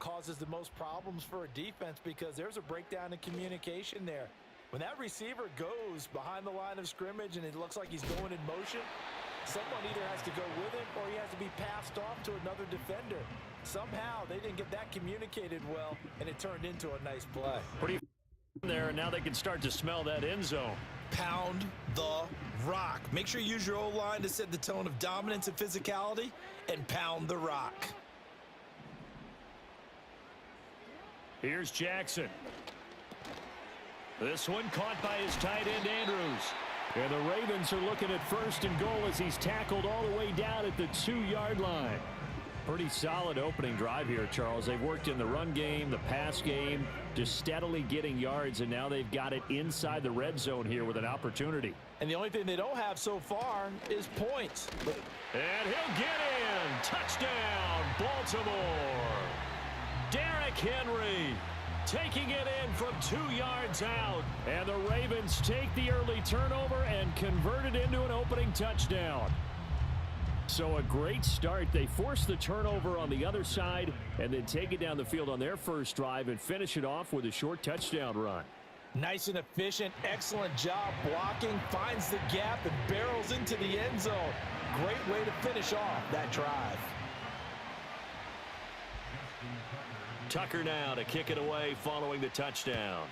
causes the most problems for a defense because there's a breakdown in communication there. When that receiver goes behind the line of scrimmage and it looks like he's going in motion, someone either has to go with him or he has to be passed off to another defender. Somehow they didn't get that communicated well, and it turned into a nice play. Pretty there, and now they can start to smell that end zone. Pound the rock. Make sure you use your O-line to set the tone of dominance and physicality, and pound the rock. Here's Jackson. This one caught by his tight end, Andrews. And the Ravens are looking at 1st and goal as he's tackled all the way down at the 2-yard line. Pretty solid opening drive here, Charles. They've worked in the run game, the pass game, just steadily getting yards, and now they've got it inside the red zone here with an opportunity. And the only thing they don't have so far is points. And he'll get in. Touchdown, Baltimore. Derrick Henry taking it in from 2 yards out. And the Ravens take the early turnover and convert it into an opening touchdown. So a great start. They force the turnover on the other side and then take it down the field on their first drive and finish it off with a short touchdown run. Nice and efficient. Excellent job blocking. Finds the gap and barrels into the end zone. Great way to finish off that drive. Tucker now to kick it away following the touchdown.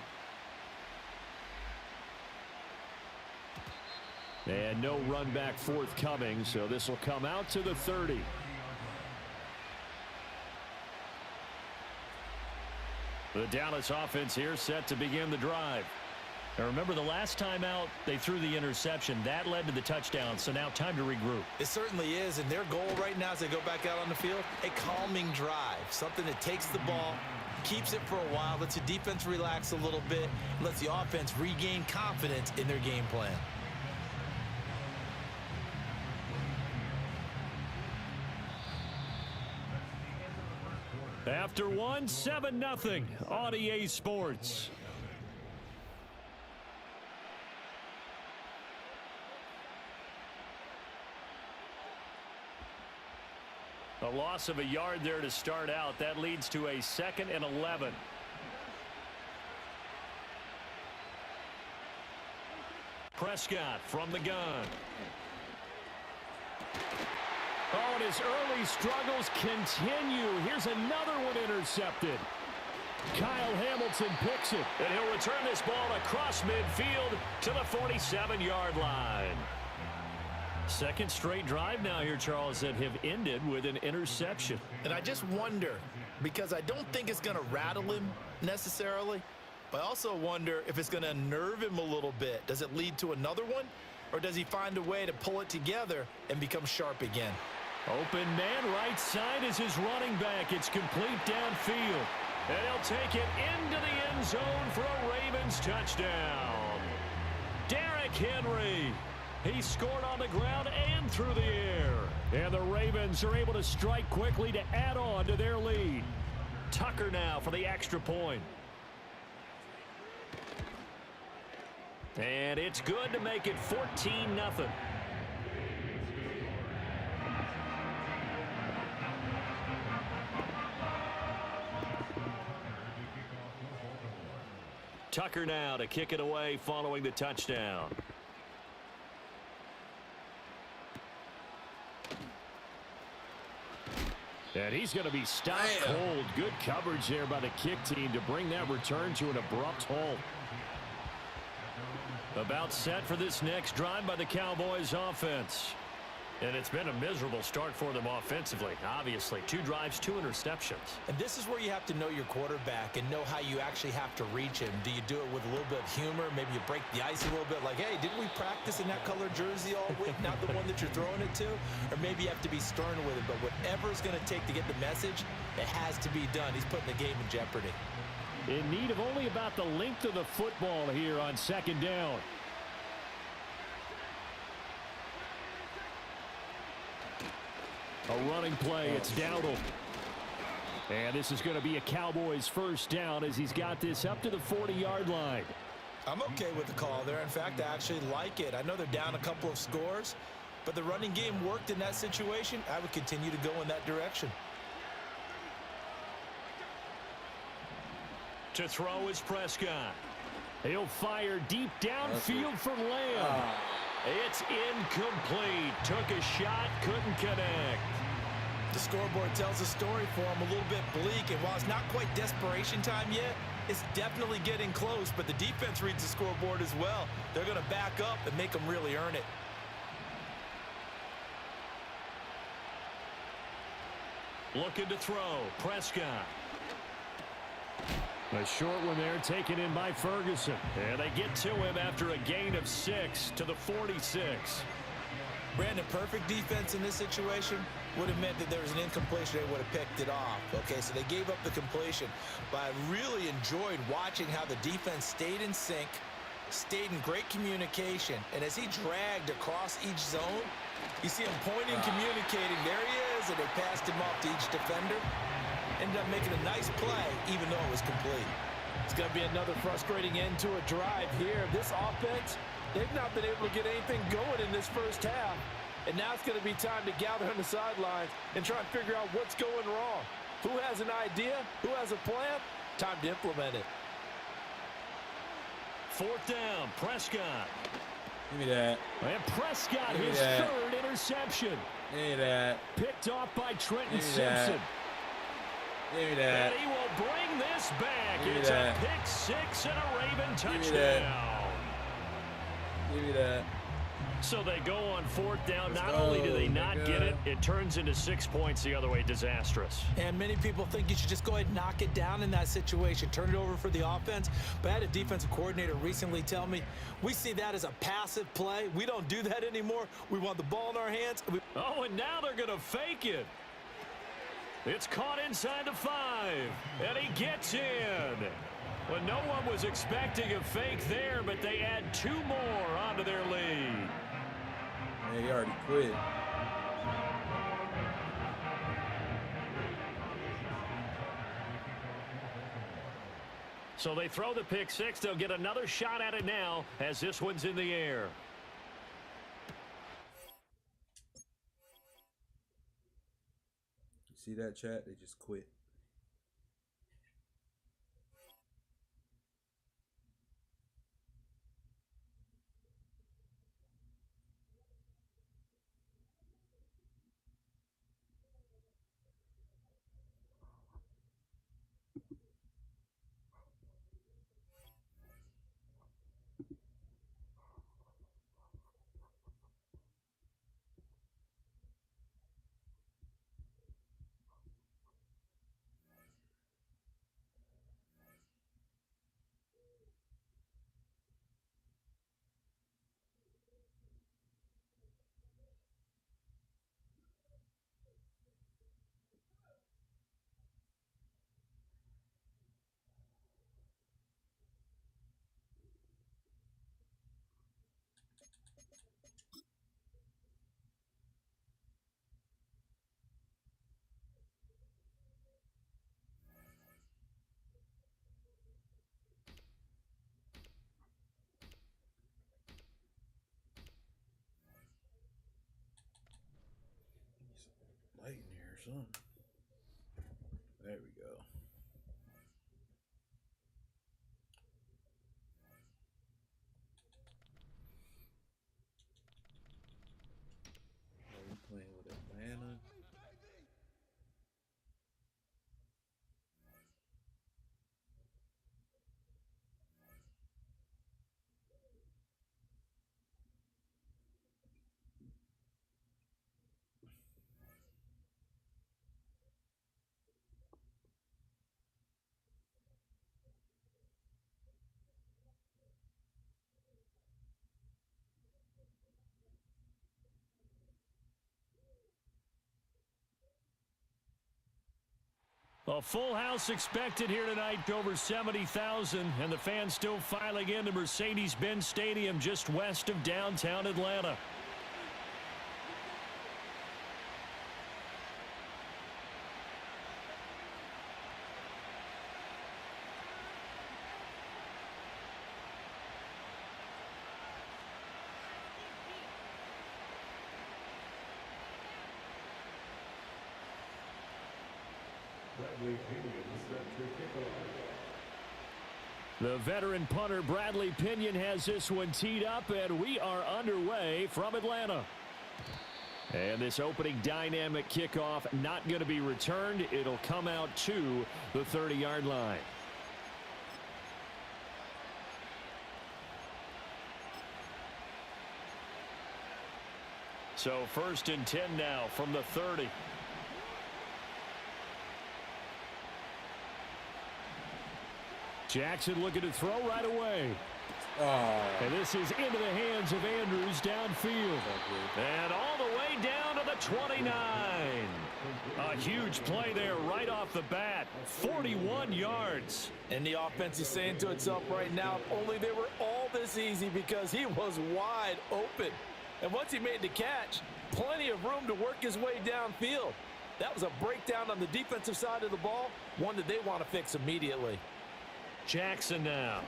And no run back forthcoming, so this will come out to the 30. The Dallas offense here set to begin the drive. Now remember, the last time out, they threw the interception. That led to the touchdown, so now time to regroup. It certainly is, and their goal right now as they go back out on the field, a calming drive. Something that takes the ball, keeps it for a while, lets the defense relax a little bit, lets the offense regain confidence in their game plan. After one, 7-0 on EA Sports. A loss of a yard there to start out. That leads to a 2nd and 11. Prescott from the gun. Oh, and his early struggles continue. Here's another one intercepted. Kyle Hamilton picks it. And he'll return this ball across midfield to the 47-yard line. Second straight drive now here, Charles, that have ended with an interception. And I just wonder, because I don't think it's going to rattle him necessarily, but I also wonder if it's going to unnerve him a little bit. Does it lead to another one, or does he find a way to pull it together and become sharp again? Open man right side is his running back. It's complete downfield. And he'll take it into the end zone for a Ravens touchdown. Derrick Henry. He scored on the ground and through the air. And the Ravens are able to strike quickly to add on to their lead. Tucker now for the extra point. And it's good to make it 14-0. Tucker now to kick it away following the touchdown. And he's going to be stopped cold. Good coverage there by the kick team to bring that return to an abrupt halt. About set for this next drive by the Cowboys offense. And it's been a miserable start for them offensively. Obviously, 2 drives, 2 interceptions. And this is where you have to know your quarterback and know how you actually have to reach him. Do you do it with a little bit of humor? Maybe you break the ice a little bit like, hey, didn't we practice in that color jersey all week? Not the one that you're throwing it to? Or maybe you have to be stern with it. But whatever it's going to take to get the message, it has to be done. He's putting the game in jeopardy. In need of only about the length of the football here on 2nd down. A running play, it's Dowdle. And this is going to be a Cowboys first down as he's got this up to the 40-yard line. I'm okay with the call there. In fact, I actually like it. I know they're down a couple of scores, but the running game worked in that situation. I would continue to go in that direction. To throw is Prescott. He'll fire deep downfield for Lamb. It's incomplete. Took a shot, couldn't connect. The scoreboard tells a story for him, a little bit bleak, and while it's not quite desperation time yet, it's definitely getting close, but the defense reads the scoreboard as well. They're going to back up and make them really earn it. Looking to throw, Prescott. A short one there taken in by Ferguson. And they get to him after a gain of 6 to the 46. Brandon, perfect defense in this situation would have meant that there was an incompletion. They would have picked it off. Okay, so they gave up the completion. But I really enjoyed watching how the defense stayed in sync, stayed in great communication. And as he dragged across each zone, you see him pointing, communicating. There he is, and they passed him off to each defender. Ended up making a nice play, even though it was complete. It's going to be another frustrating end to a drive here. This offense, they've not been able to get anything going in this first half. And now it's going to be time to gather on the sidelines and try and figure out what's going wrong. Who has an idea? Who has a plan? Time to implement it. 4th down, Prescott. Give me that. And Prescott, his 3rd interception. Give me that. Picked off by Trenton Give me Simpson. that. Give me that. And he will bring this back. Give me It's that. a pick 6 and a Raven Give me touchdown. Give me that. So they go on 4th down. Let's Not go, only do they not nigga. get it, it turns into 6 points the other way. Disastrous. And many people think you should just go ahead and knock it down in that situation, turn it over for the offense. But I had a defensive coordinator recently tell me, we see that as a passive play. We don't do that anymore. We want the ball in our hands. Oh, and now they're going to fake it. It's caught inside the 5, and he gets in. Well, no one was expecting a fake there, but they add 2 more onto their lead. Man, he already quit. So they throw the pick 6. They'll get another shot at it now as this one's in the air. You see that, chat? They just quit. Light in here or something. There we go. Are we playing with Atlanta? A full house expected here tonight, over 70,000, and the fans still filing into Mercedes-Benz Stadium just west of downtown Atlanta. The veteran punter Bradley Pinion has this one teed up, and we are underway from Atlanta. And this opening dynamic kickoff not going to be returned. It'll come out to the 30-yard line. So 1st and 10 now from the 30. Jackson looking to throw right away. And this is into the hands of Andrews downfield. And all the way down to the 29. A huge play there right off the bat. 41 yards. And the offense is saying to itself right now, if only they were all this easy, because he was wide open. And once he made the catch, plenty of room to work his way downfield. That was a breakdown on the defensive side of the ball, one that they want to fix immediately. Jackson now.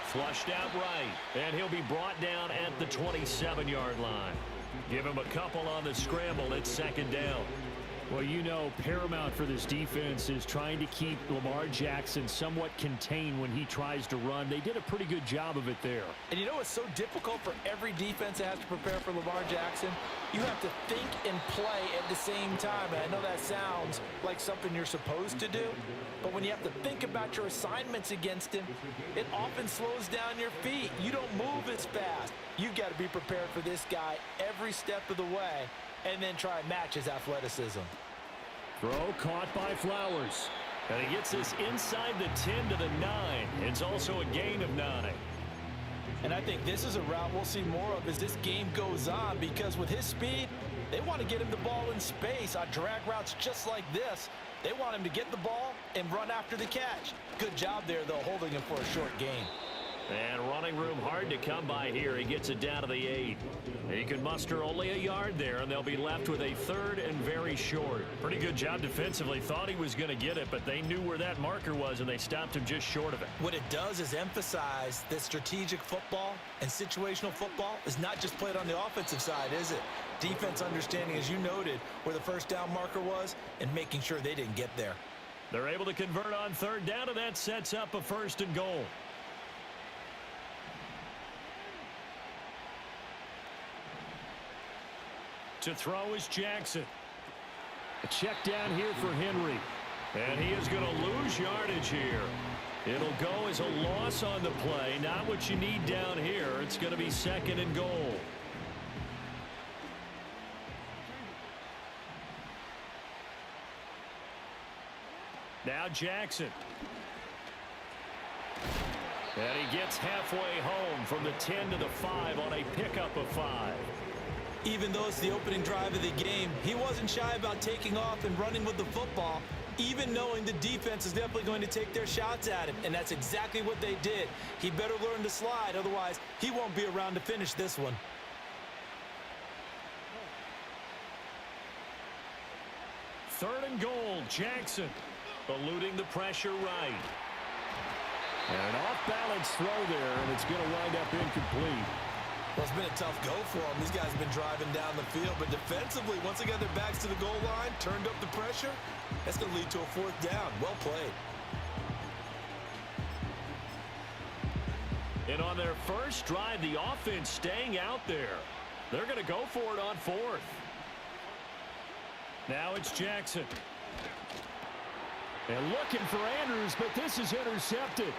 Flushed out right, and he'll be brought down at the 27-yard line. Give him a couple on the scramble. It's 2nd down. Well, you know, paramount for this defense is trying to keep Lamar Jackson somewhat contained when he tries to run. They did a pretty good job of it there. And you know it's so difficult for every defense that has to prepare for Lamar Jackson? You have to think and play at the same time. And I know that sounds like something you're supposed to do, but when you have to think about your assignments against him, it often slows down your feet. You don't move as fast. You've got to be prepared for this guy every step of the way, and then try and match his athleticism. Throw caught by Flowers. And he gets this inside the 10 to the 9. It's also a gain of 9. And I think this is a route we'll see more of as this game goes on, because with his speed, they want to get him the ball in space on drag routes just like this. They want him to get the ball and run after the catch. Good job there, though, holding him for a short gain. And running room hard to come by here. He gets it down to the 8. He can muster only a yard there, and they'll be left with a 3rd and very short. Pretty good job defensively. Thought he was going to get it, but they knew where that marker was, and they stopped him just short of it. What it does is emphasize that strategic football and situational football is not just played on the offensive side, is it? Defense understanding, as you noted, where the 1st down marker was and making sure they didn't get there. They're able to convert on 3rd down, and that sets up a 1st and goal. To throw is Jackson. A check down here for Henry. And he is going to lose yardage here. It'll go as a loss on the play. Not what you need down here. It's going to be 2nd and goal. Now Jackson. And he gets halfway home from the 10 to the 5 on a pickup of 5. Even though it's the opening drive of the game, he wasn't shy about taking off and running with the football, even knowing the defense is definitely going to take their shots at him. And that's exactly what they did. He better learn to slide, otherwise he won't be around to finish this one. Third and goal, Jackson eluding the pressure right. And an off-balance throw there, and it's going to wind up incomplete. Well, it's been a tough go for them. These guys have been driving down the field, but defensively, once they got their backs to the goal line, turned up the pressure, that's going to lead to a 4th down. Well played. And on their first drive, the offense staying out there. They're going to go for it on 4th. Now it's Jackson. And looking for Andrews, but this is intercepted.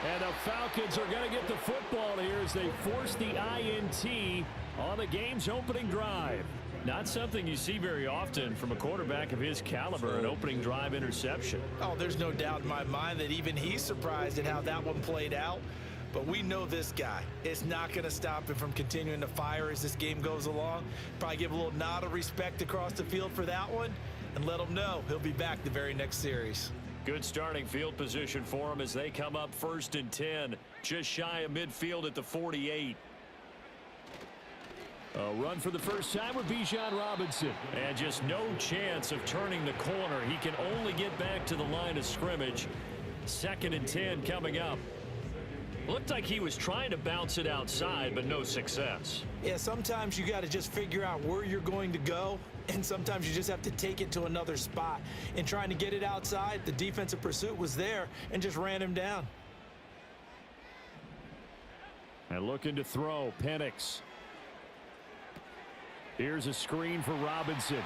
And the Falcons are going to get the football here as they force the INT on the game's opening drive. Not something you see very often from a quarterback of his caliber, an opening drive interception. Oh, there's no doubt in my mind that even he's surprised at how that one played out. But we know this guy. It's not going to stop him from continuing to fire as this game goes along. Probably give a little nod of respect across the field for that one and let him know he'll be back the very next series. Good starting field position for him as they come up 1st and 10, just shy of midfield at the 48. A run for the first time with Bijan Robinson. And just no chance of turning the corner. He can only get back to the line of scrimmage. 2nd and 10 coming up. Looked like he was trying to bounce it outside, but no success. Yeah, sometimes you got to just figure out where you're going to go, and sometimes you just have to take it to another spot. In trying to get it outside, the defensive pursuit was there and just ran him down. And looking to throw, Penix. Here's a screen for Robinson.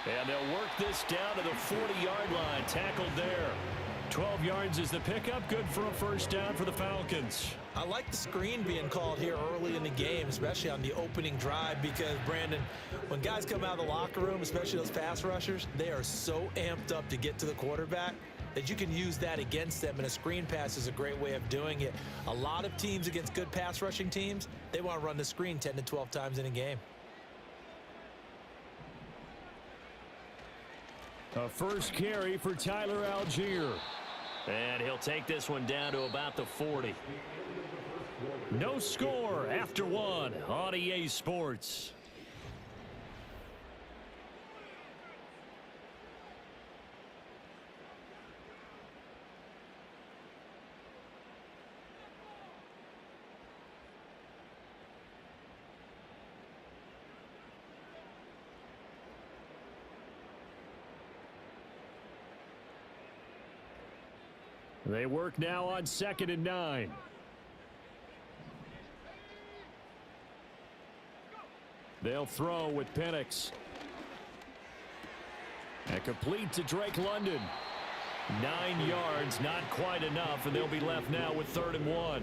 And they'll work this down to the 40-yard line. Tackled there. 12 yards is the pickup. Good for a first down for the Falcons. I like the screen being called here early in the game, especially on the opening drive, because, Brandon, when guys come out of the locker room, especially those pass rushers, they are so amped up to get to the quarterback that you can use that against them, and a screen pass is a great way of doing it. A lot of teams against good pass rushing teams, they want to run the screen 10 to 12 times in a game. A first carry for Tyler Algier. And he'll take this one down to about the 40. No score after one on EA Sports. They work now on 2nd and 9. They'll throw with Penix. And complete to Drake London. 9 yards, not quite enough, and they'll be left now with 3rd and 1.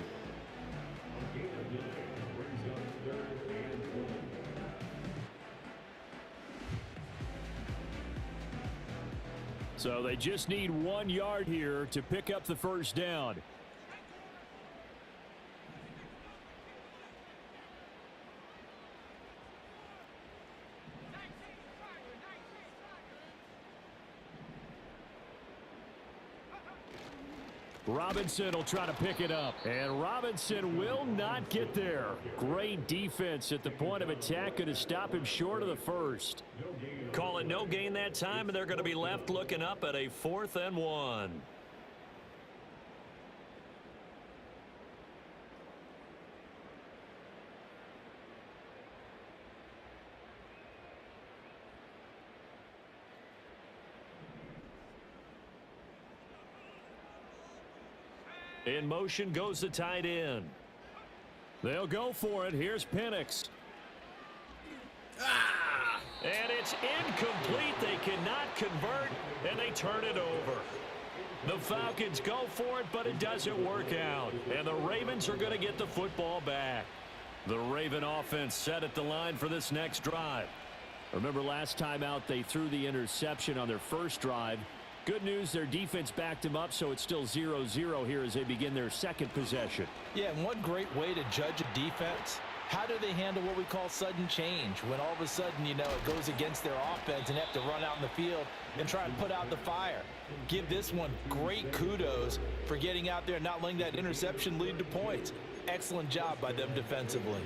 So they just need 1 yard here to pick up the first down. Robinson will try to pick it up, and Robinson will not get there. Great defense at the point of attack, going to stop him short of the first. Call it no gain that time, and they're going to be left looking up at a 4th and 1. In motion goes the tight end. They'll go for it. Here's Penix. And it's incomplete. They cannot convert, and they turn it over. The Falcons go for it, but it doesn't work out. And the Ravens are going to get the football back. The Raven offense set at the line for this next drive. Remember last time out, they threw the interception on their first drive. Good news, their defense backed them up, so it's still 0-0 here as they begin their second possession. Yeah, and one great way to judge a defense, how do they handle what we call sudden change? When all of a sudden, you know, it goes against their offense and they have to run out in the field and try and put out the fire. Give this one great kudos for getting out there and not letting that interception lead to points. Excellent job by them defensively.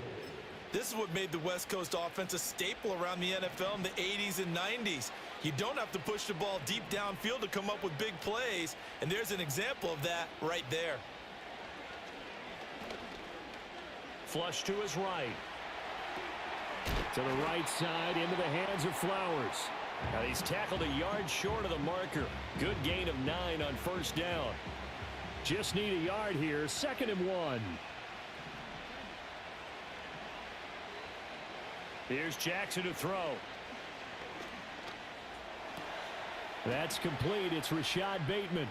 This is what made the West Coast offense a staple around the NFL in the 80s and 90s. You don't have to push the ball deep downfield to come up with big plays, and there's an example of that right there. Flush to his right. To the right side, into the hands of Flowers. Now he's tackled a yard short of the marker. Good gain of 9 on first down. Just need a yard here, 2nd and 1. Here's Jackson to throw. That's complete. It's Rashad Bateman.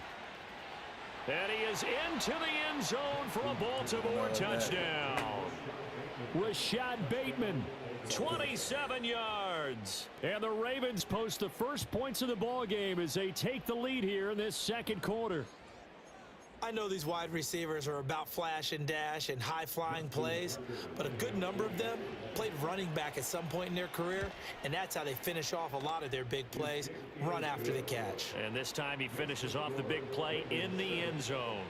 And he is into the end zone for a Baltimore touchdown. Rashad Bateman, 27 yards. And the Ravens post the first points of the ball game as they take the lead here in this second quarter. I know these wide receivers are about flash and dash and high-flying plays, but a good number of them played running back at some point in their career, and that's how they finish off a lot of their big plays, run after the catch. And this time he finishes off the big play in the end zone.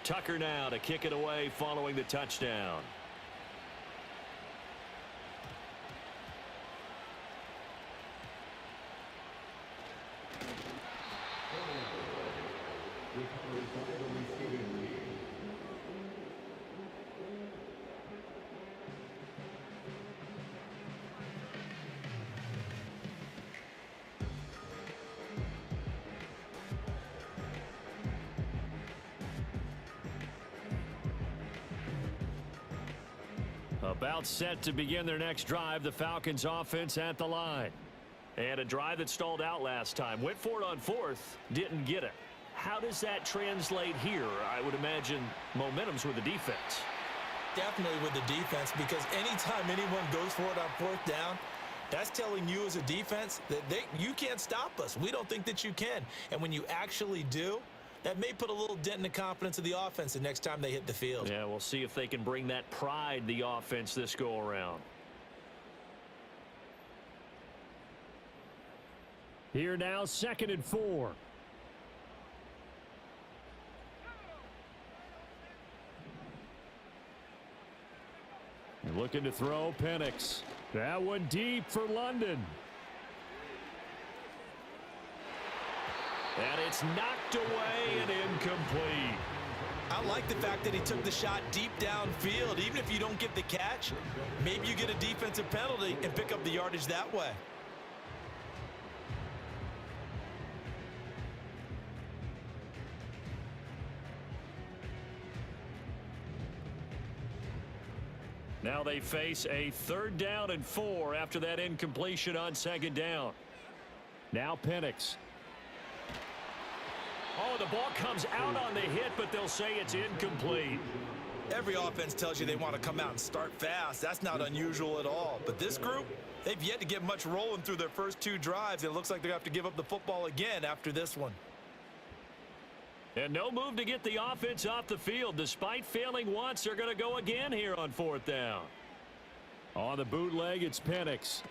Tucker now to kick it away following the touchdown. About set to begin their next drive, the Falcons offense at the line. And a drive that stalled out last time. Went for it on fourth, didn't get it. How does that translate here? I would imagine momentum's with the defense. Definitely with the defense, because anytime anyone goes for it on fourth down, that's telling you as a defense that you can't stop us. We don't think that you can. And when you actually do, that may put a little dent in the confidence of the offense the next time they hit the field. Yeah, we'll see if they can bring that pride, the offense, this go-around. Here now, 2nd and 4. And looking to throw, Penix. That one deep for London. And it's knocked away and incomplete. I like the fact that he took the shot deep downfield. Even if you don't get the catch, maybe you get a defensive penalty and pick up the yardage that way. Now they face a 3rd down and 4 after that incompletion on 2nd down. Now Penix. Oh, the ball comes out on the hit, but they'll say it's incomplete. Every offense tells you they want to come out and start fast. That's not unusual at all. But this group, they've yet to get much rolling through their first 2 drives. It looks like they're going to have to give up the football again after this one. And no move to get the offense off the field. Despite failing once, they're going to go again here on 4th down. On the bootleg, it's Penix.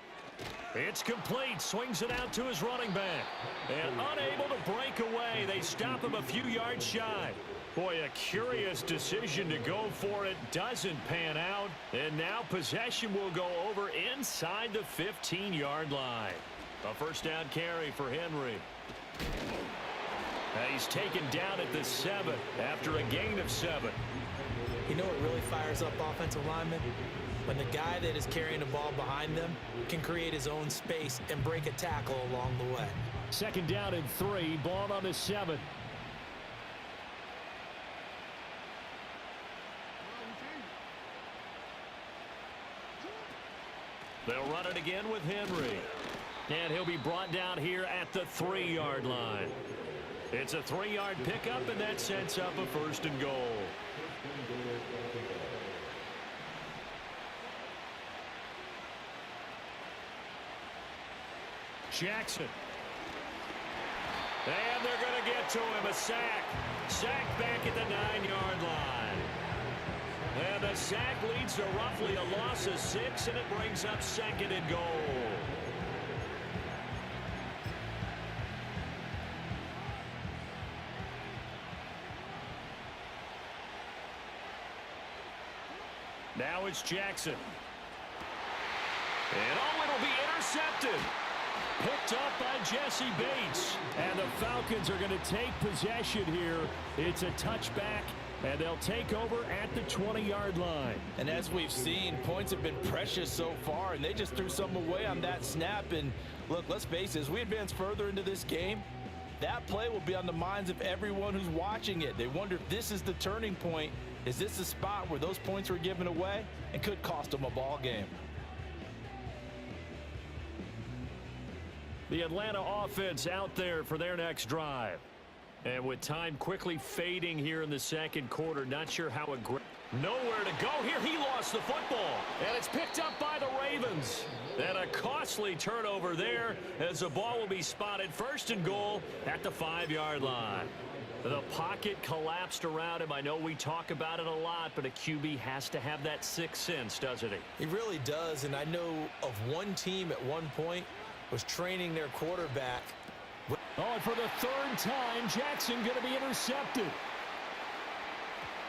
It's complete. Swings it out to his running back. And unable to break away. They stop him a few yards shy. Boy, a curious decision to go for it. Doesn't pan out. And now possession will go over inside the 15-yard line. A 1st down carry for Henry. He's taken down at the 7 after a gain of 7. You know what really fires up offensive linemen? When the guy that is carrying the ball behind them can create his own space and break a tackle along the way. 2nd down and 3, ball on the 7. They'll run it again with Henry. And he'll be brought down here at the 3-yard line. It's a 3-yard pickup, and that sets up a 1st and goal. Jackson. And they're going to get to him. A sack. Sack back at the 9-yard line. And the sack leads to roughly a loss of 6, and it brings up 2nd and goal. Now it's Jackson. And oh, it'll be intercepted. Picked up by Jesse Bates. And the Falcons are going to take possession here. It's a touchback, and they'll take over at the 20-yard line. And as we've seen, points have been precious so far, and they just threw some away on that snap. And look, let's face it, as we advance further into this game, that play will be on the minds of everyone who's watching it. They wonder if this is the turning point. Is this the spot where those points were given away and could cost them a ball game? The Atlanta offense out there for their next drive. And with time quickly fading here in the 2nd quarter, not sure how aggressive. Nowhere to go here. He lost the football. And it's picked up by the Ravens. And a costly turnover there as the ball will be spotted 1st and goal at the 5-yard line. The pocket collapsed around him. I know we talk about it a lot, but a QB has to have that 6th sense, doesn't he? He really does, and I know of one team at one point was training their quarterback. Oh, and for the 3rd time, Jackson going to be intercepted.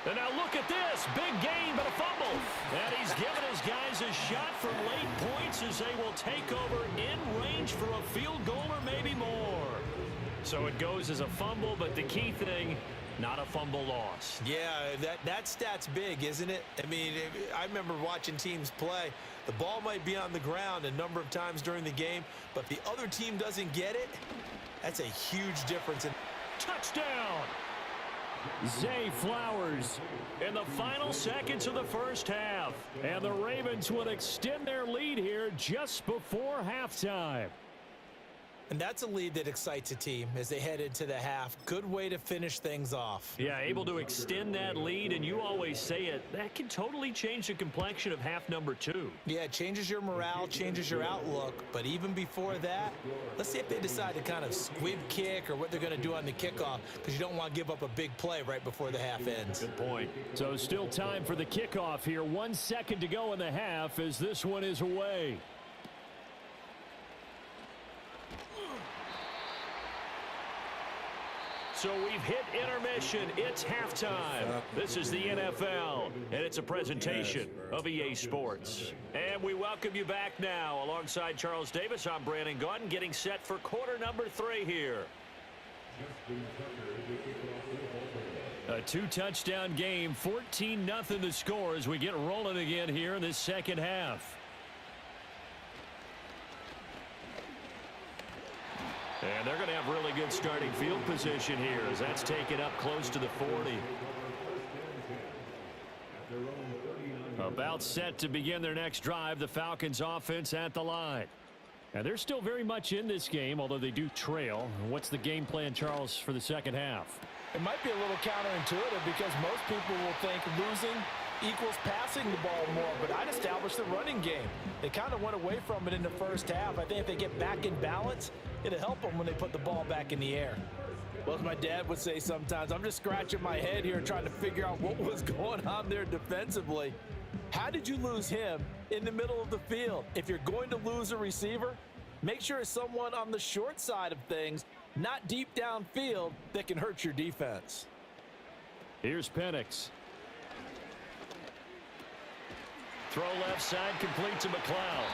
And now look at this. Big gain, but a fumble. And he's given his guys a shot for late points as they will take over in range for a field goal or maybe more. So it goes as a fumble, but the key thing, not a fumble loss. Yeah, that stat's big, isn't it? I mean, I remember watching teams play. The ball might be on the ground a number of times during the game, but the other team doesn't get it. That's a huge difference. Touchdown! Zay Flowers in the final seconds of the first half. And the Ravens would extend their lead here just before halftime. And that's a lead that excites a team as they head into the half. Good way to finish things off. Yeah, able to extend that lead, and you always say it, that can totally change the complexion of half number 2. Yeah, it changes your morale, changes your outlook. But even before that, let's see if they decide to kind of squib kick or what they're going to do on the kickoff, because you don't want to give up a big play right before the half ends. Good point. So still time for the kickoff here. 1 second to go in the half as this one is away. So we've hit intermission. It's halftime. This is the NFL, and it's a presentation of EA Sports. And we welcome you back now. Alongside Charles Davis, I'm Brandon Gaudin, getting set for quarter number 3 here. A 2-touchdown game, 14-0 the score as we get rolling again here in this second half. And they're going to have really good starting field position here as that's taken up close to the 40. About set to begin their next drive, the Falcons offense at the line. And they're still very much in this game, although they do trail. What's the game plan, Charles, for the second half? It might be a little counterintuitive because most people will think losing equals passing the ball more, but I'd establish the running game. They kind of went away from it in the first half. I think if they get back in balance, it'll help them when they put the ball back in the air. Well, as my dad would say sometimes, I'm just scratching my head here trying to figure out what was going on there defensively. How did you lose him in the middle of the field? If you're going to lose a receiver, make sure it's someone on the short side of things, not deep downfield, that can hurt your defense. Here's Penix. Throw left side, complete to McLeod.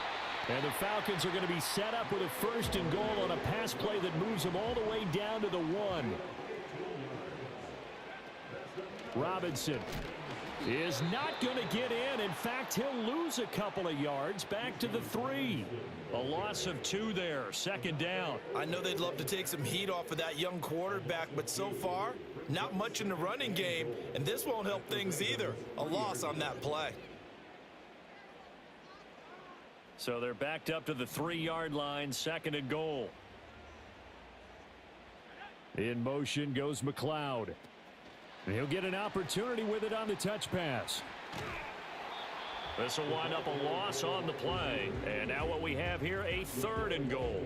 And the Falcons are going to be set up with a 1st and goal on a pass play that moves them all the way down to the 1. Robinson is not going to get in. In fact, he'll lose a couple of yards back to the 3. A loss of 2 there, 2nd down. I know they'd love to take some heat off of that young quarterback, but so far, not much in the running game, and this won't help things either. A loss on that play. So they're backed up to the 3-yard line, 2nd and goal. In motion goes McLeod. And he'll get an opportunity with it on the touch pass. This will wind up a loss on the play. And now what we have here, a 3rd and goal.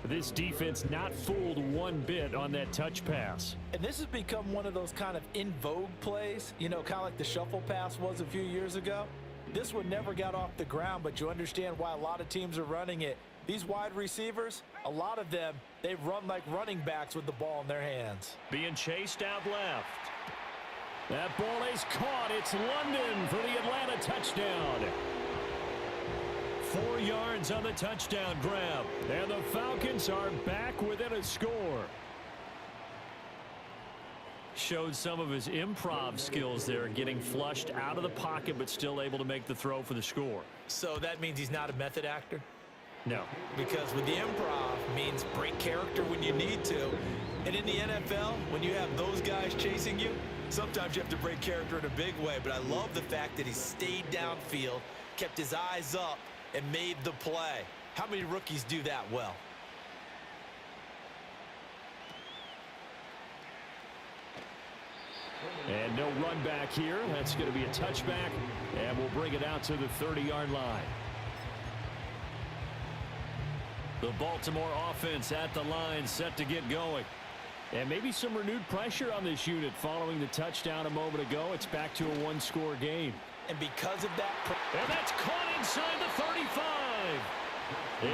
This defense not fooled one bit on that touch pass. And this has become one of those kind of in vogue plays, you know, kind of like the shuffle pass was a few years ago. This one never got off the ground, but you understand why a lot of teams are running it. These wide receivers, a lot of them, they run like running backs with the ball in their hands. Being chased out left. That ball is caught. It's London for the Atlanta touchdown. 4 yards on the touchdown grab. And the Falcons are back within a score. Showed some of his improv skills there, getting flushed out of the pocket but still able to make the throw for the score. So that means he's not a method actor? No. Because with the improv means break character when you need to. And in the NFL, when you have those guys chasing you, sometimes you have to break character in a big way. But I love the fact that he stayed downfield, kept his eyes up, and made the play. How many rookies do that well? And no run back here. That's going to be a touchback, and we'll bring it out to the 30-yard line. The Baltimore offense at the line, set to get going. And maybe some renewed pressure on this unit following the touchdown a moment ago. It's back to a 1-score game. And because of that... And that's caught inside the 35.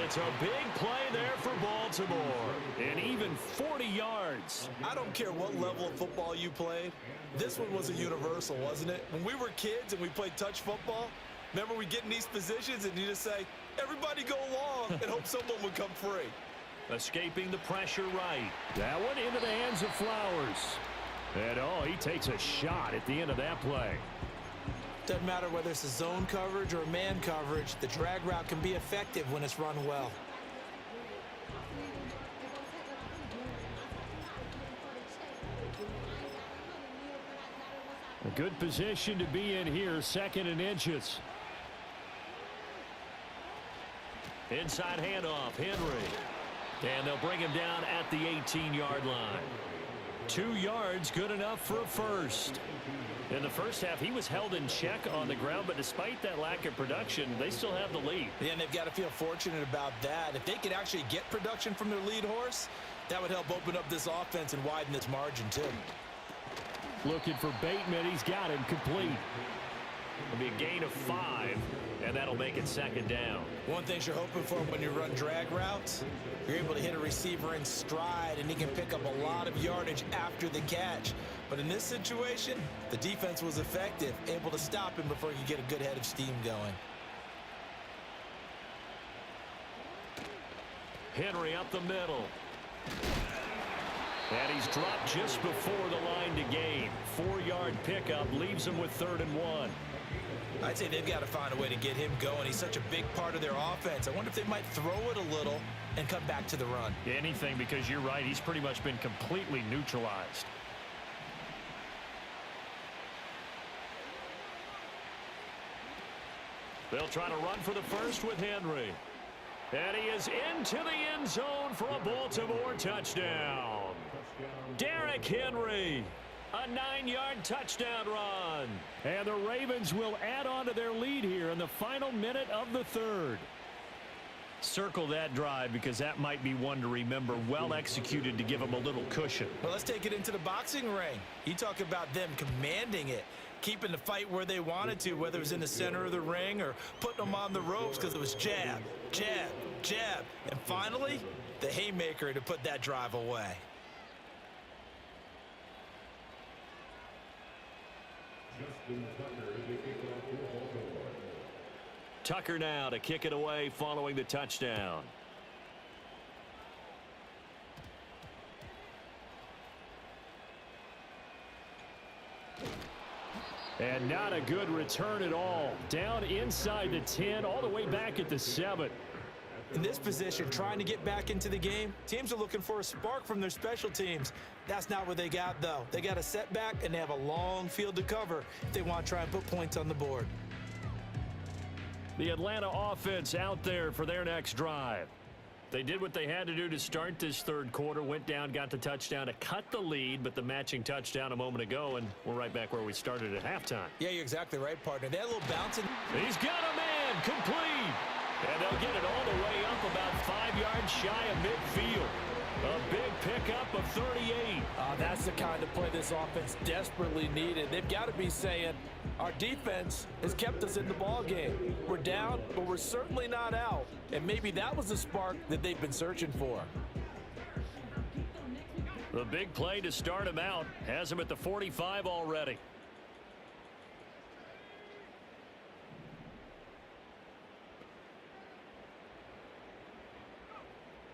It's a big play there for Baltimore. And even 40 yards. I don't care what level of football you played. This one was a universal, wasn't it? When we were kids and we played touch football, remember we get in these positions and you just say, everybody go along, and hope someone would come free. Escaping the pressure right. That one into the hands of Flowers. And, oh, he takes a shot at the end of that play. Doesn't matter whether it's a zone coverage or a man coverage, the drag route can be effective when it's run well. A good position to be in here, 2nd and inches. Inside handoff, Henry. And they'll bring him down at the 18-yard line. 2 yards, good enough for a first. In the first half, he was held in check on the ground, but despite that lack of production, they still have the lead. Yeah, and they've got to feel fortunate about that. If they could actually get production from their lead horse, that would help open up this offense and widen this margin, too. Looking for Bateman. He's got him complete. It'll be a gain of 5, and that'll make it 2nd down. One thing you're hoping for when you run drag routes, you're able to hit a receiver in stride, and he can pick up a lot of yardage after the catch. But in this situation, the defense was effective, able to stop him before he could get a good head of steam going. Henry up the middle. And he's dropped just before the line to gain. 4-yard pickup leaves him with 3rd and 1. I'd say they've got to find a way to get him going. He's such a big part of their offense. I wonder if they might throw it a little and come back to the run. Anything, because you're right. He's pretty much been completely neutralized. They'll try to run for the first with Henry. And he is into the end zone for a Baltimore touchdown. Derrick Henry, a 9-yard touchdown run. And the Ravens will add on to their lead here in the final minute of the 3rd. Circle that drive because that might be one to remember. Well executed to give them a little cushion. Well, let's take it into the boxing ring. You talk about them commanding it, keeping the fight where they wanted to, whether it was in the center of the ring or putting them on the ropes because it was jab, jab, jab. And finally, the haymaker to put that drive away. Tucker now to kick it away following the touchdown. And not a good return at all. Down inside the 10, all the way back at the 7. In this position, trying to get back into the game, teams are looking for a spark from their special teams. That's not what they got, though. They got a setback, and they have a long field to cover if they want to try and put points on the board. The Atlanta offense out there for their next drive. They did what they had to do to start this 3rd quarter, went down, got the touchdown to cut the lead, but the matching touchdown a moment ago, and we're right back where we started at halftime. Yeah, you're exactly right, partner. They had a little bouncing. He's got a man, complete. And they'll get it all the way up about 5 yards shy of midfield. A big pickup of 38. That's the kind of play this offense desperately needed. They've got to be saying, our defense has kept us in the ball game. We're down, but we're certainly not out. And maybe that was the spark that they've been searching for. The big play to start him out has him at the 45 already.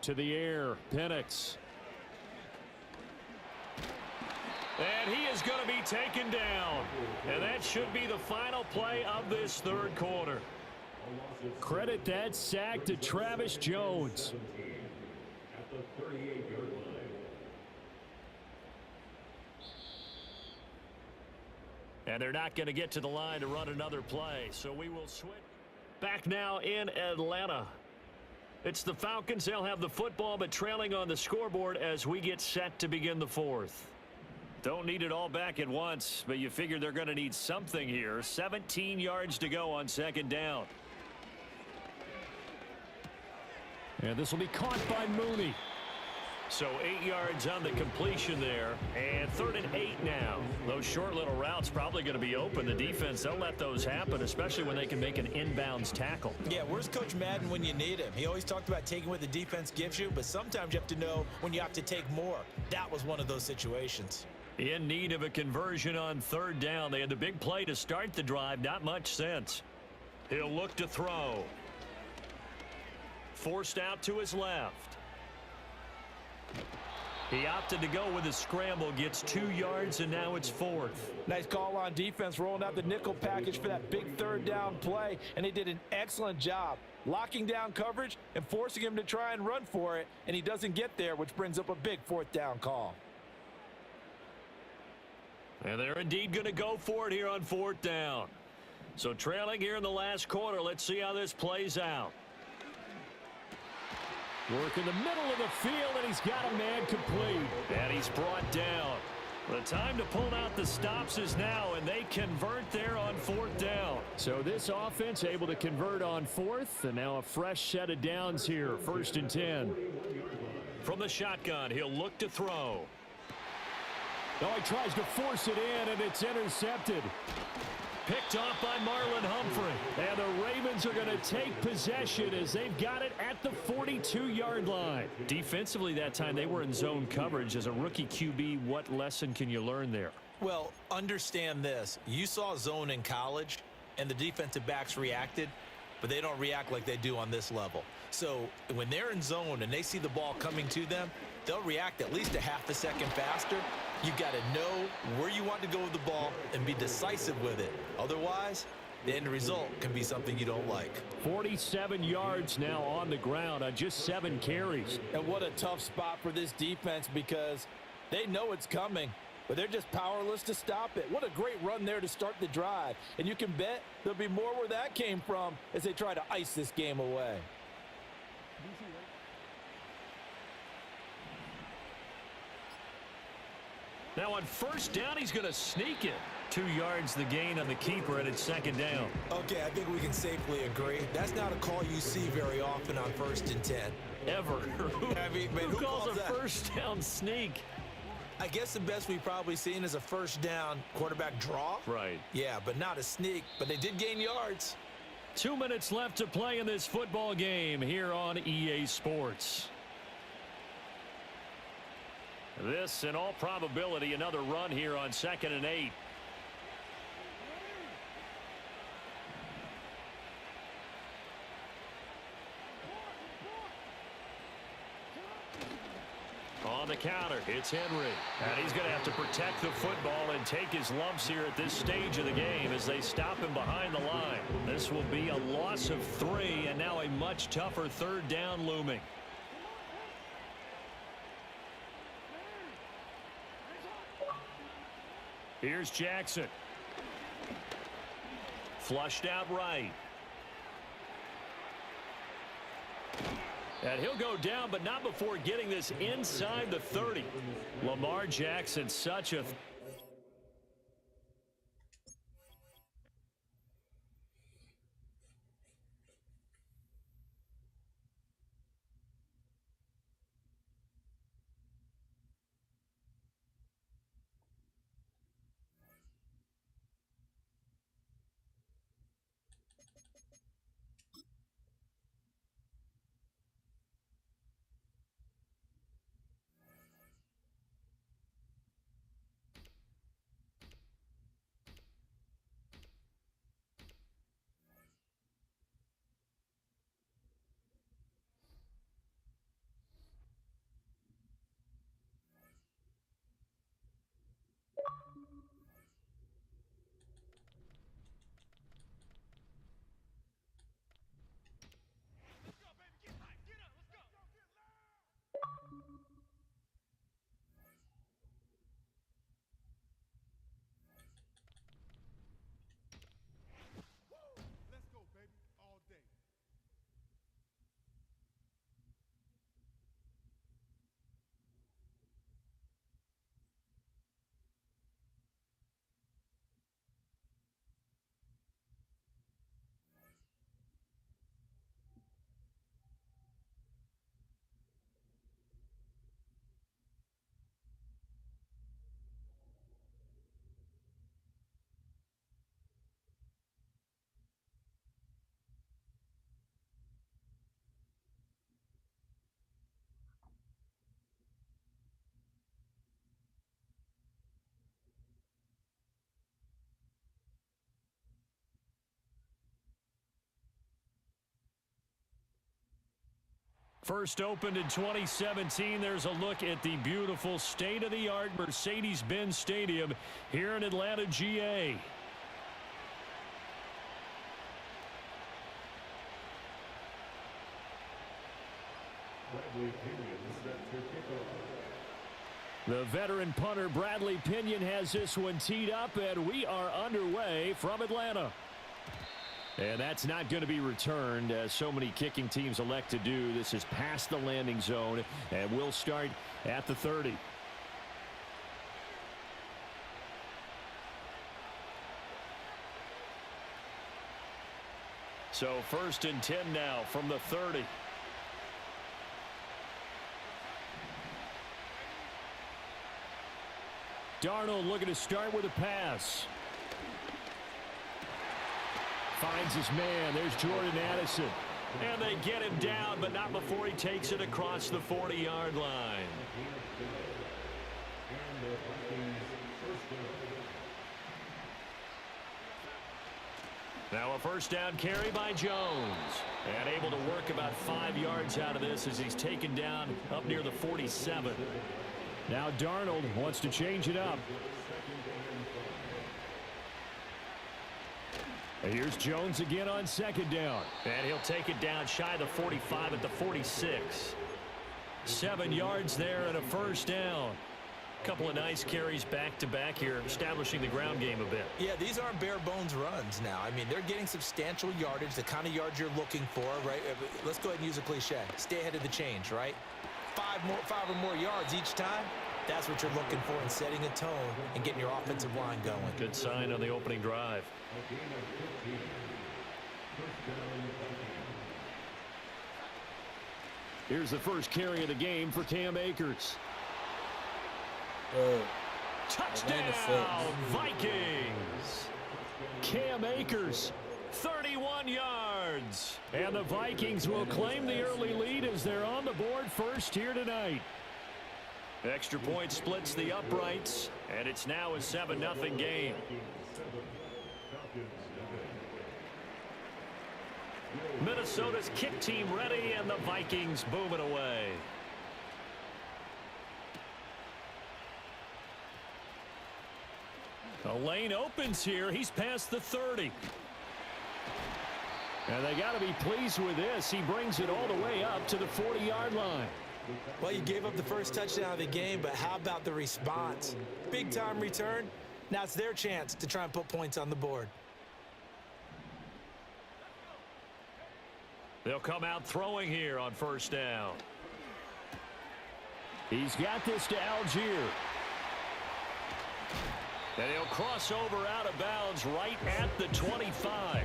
To the air, Penix. And he is going to be taken down. And that should be the final play of this 3rd quarter. Credit that sack to Travis Jones. And they're not going to get to the line to run another play. So we will switch. Back now in Atlanta. It's the Falcons. They'll have the football, but trailing on the scoreboard as we get set to begin the 4th. Don't need it all back at once, but you figure they're going to need something here. 17 yards to go on 2nd down. And this will be caught by Mooney. So 8 yards on the completion there, and 3rd and 8 now. Those short little routes probably going to be open. The defense, they'll let those happen, especially when they can make an inbounds tackle. Yeah, where's Coach Madden when you need him? He always talked about taking what the defense gives you, but sometimes you have to know when you have to take more. That was one of those situations. In need of a conversion on 3rd down. They had the big play to start the drive. Not much sense. He'll look to throw. Forced out to his left. He opted to go with a scramble, gets 2 yards, and now it's 4th. Nice call on defense, rolling out the nickel package for that big third down play, and they did an excellent job locking down coverage and forcing him to try and run for it, and he doesn't get there, which brings up a big 4th down call. And they're indeed going to go for it here on 4th down. So trailing here in the last quarter, let's see how this plays out. Work in the middle of the field, and he's got a man complete. And he's brought down. The time to pull out the stops is now, and they convert there on 4th down. So this offense able to convert on 4th, and now a fresh set of downs here, 1st and 10. From the shotgun, he'll look to throw. Oh, he tries to force it in, and it's intercepted. Picked off by Marlon Humphrey. And the Ravens are going to take possession as they've got it at the 42-yard line. Defensively that time, they were in zone coverage. As a rookie QB, what lesson can you learn there? Well, understand this. You saw zone in college, and the defensive backs reacted, but they don't react like they do on this level. So when they're in zone and they see the ball coming to them, they'll react at least a half a second faster. You've got to know where you want to go with the ball and be decisive with it. Otherwise, the end result can be something you don't like. 47 yards now on the ground on just 7 carries. And what a tough spot for this defense because they know it's coming, but they're just powerless to stop it. What a great run there to start the drive. And you can bet there'll be more where that came from as they try to ice this game away. Now on 1st down, he's going to sneak it. 2 yards the gain on the keeper, and it's 2nd down. Okay, I think we can safely agree. That's not a call you see very often on 1st and 10. Ever. Who calls a that? 1st down sneak? I guess the best we've probably seen is a 1st down quarterback draw. Right. Yeah, but not a sneak, but they did gain yards. 2 minutes left to play in this football game here on EA Sports. This, in all probability, another run here on 2nd and 8. On the counter, it's Henry. And he's going to have to protect the football and take his lumps here at this stage of the game as they stop him behind the line. This will be a loss of 3, and now a much tougher 3rd down looming. Here's Jackson. Flushed out right. And he'll go down, but not before getting this inside the 30. Lamar Jackson, such a... First opened in 2017, there's a look at the beautiful state-of-the-art Mercedes-Benz Stadium here in Atlanta, GA. The veteran punter Bradley Pinion has this one teed up, and we are underway from Atlanta. And that's not going to be returned, as so many kicking teams elect to do. This is past the landing zone, and we'll start at the 30. So 1st and 10 now from the 30. Darnold looking to start with a pass. Finds his man. There's Jordan Addison. And they get him down, but not before he takes it across the 40-yard line. Now a first down carry by Jones. And able to work about 5 yards out of this as he's taken down up near the 47. Now Darnold wants to change it up. And here's Jones again on 2nd down. And he'll take it down shy of the 45 at the 46. 7 yards there and a first down. Couple of nice carries back-to-back here, establishing the ground game a bit. Yeah, these aren't bare-bones runs now. I mean, they're getting substantial yardage, the kind of yards you're looking for, right? Let's go ahead and use a cliche. Stay ahead of the change, right? 5 or more yards each time. That's what you're looking for in setting a tone and getting your offensive line going. Good sign on the opening drive. Here's the first carry of the game for Cam Akers. Touchdown, Vikings! Cam Akers, 31 yards. And the Vikings will claim the early lead as they're on the board first here tonight. Extra point splits the uprights, and it's now a 7-0 game. Minnesota's kick team ready, and the Vikings booming away. The lane opens here. He's past the 30. And they got to be pleased with this. He brings it all the way up to the 40-yard line. Well, you gave up the first touchdown of the game, but how about the response? Big-time return. Now it's their chance to try and put points on the board. They'll come out throwing here on first down. He's got this to Algier. And he'll cross over out of bounds right at the 25.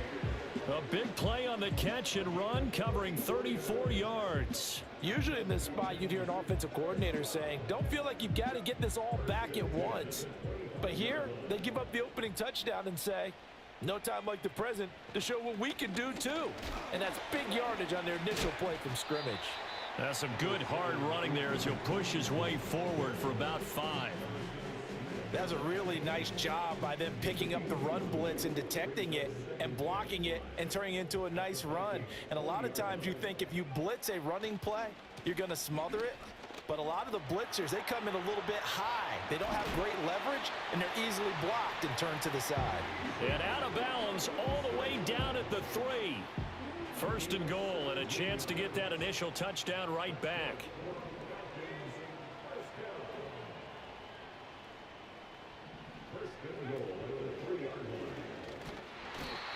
A big play on the catch and run, covering 34 yards. Usually in this spot, you'd hear an offensive coordinator saying, don't feel like you've got to get this all back at once. But here, they give up the opening touchdown and say, no time like the present to show what we can do too. And that's big yardage on their initial play from scrimmage. That's some good hard running there as he'll push his way forward for about 5. That's a really nice job by them picking up the run blitz and detecting it and blocking it and turning it into a nice run. And a lot of times you think if you blitz a running play, you're going to smother it. But a lot of the blitzers, they come in a little bit high. They don't have great leverage, and they're easily blocked and turned to the side. And out of bounds all the way down at the 3. First and goal, and a chance to get that initial touchdown right back.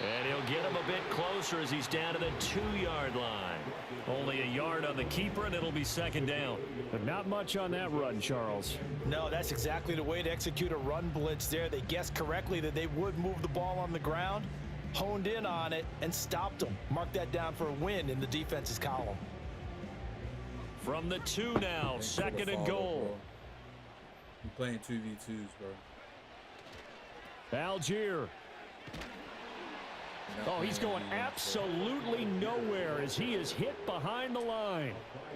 And he'll get him a bit closer as he's down to the 2-yard line. Only a yard on the keeper, and it'll be second down. But not much on that run, Charles. No, that's exactly the way to execute a run blitz there. They guessed correctly that they would move the ball on the ground, honed in on it, and stopped them. Mark that down for a win in the defense's column. From the 2 now, second and goal. You're playing 2v2s, bro. Algier. Oh, he's going absolutely nowhere as he is hit behind the line.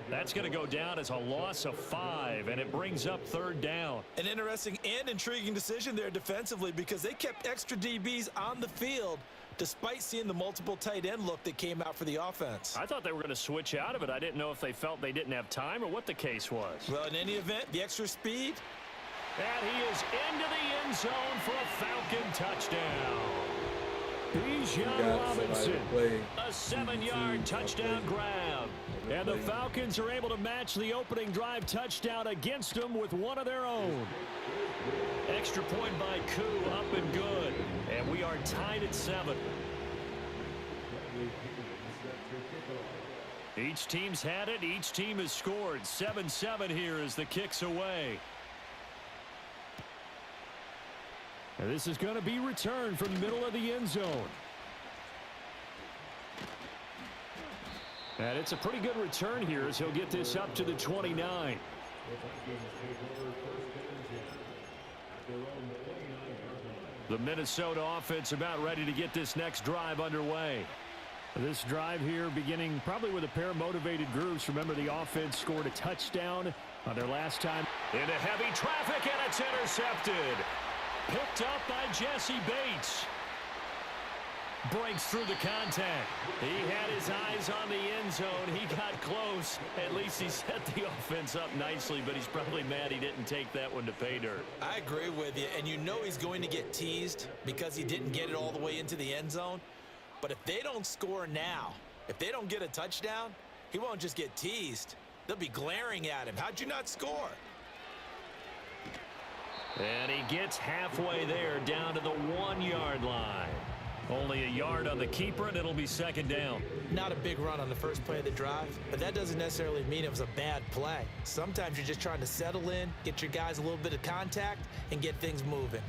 That's going to go down as a loss of 5, and it brings up third down. An interesting and intriguing decision there defensively because they kept extra DBs on the field, despite seeing the multiple tight end look that came out for the offense. I thought they were going to switch out of it. I didn't know if they felt they didn't have time or what the case was. Well, in any event, the extra speed. And he is into the end zone for a Falcon touchdown. Bijan Robinson, a 7-yard touchdown grab. And the Falcons are able to match the opening drive touchdown against them with one of their own. Extra point by Koo, up and good. And we are tied at 7. Each team's had it. Each team has scored. 7-7 here as the kick's away. And this is going to be returned from the middle of the end zone. And it's a pretty good return here as he'll get this up to the 29. The Minnesota offense about ready to get this next drive underway. This drive here beginning probably with a pair of motivated groups. Remember, the offense scored a touchdown on their last time. Into heavy traffic, and it's intercepted. Picked up by Jesse Bates. Breaks through the contact. He had his eyes on the end zone. He got close. At least he set the offense up nicely, but he's probably mad he didn't take that one to pay dirt. I agree with you, and you know he's going to get teased because he didn't get it all the way into the end zone. But if they don't score now, if they don't get a touchdown, he won't just get teased. They'll be glaring at him. How'd you not score? And he gets halfway there, down to the 1-yard line. Only a yard on the keeper, and it'll be second down. Not a big run on the first play of the drive, but that doesn't necessarily mean it was a bad play. Sometimes you're just trying to settle in, get your guys a little bit of contact, and get things moving.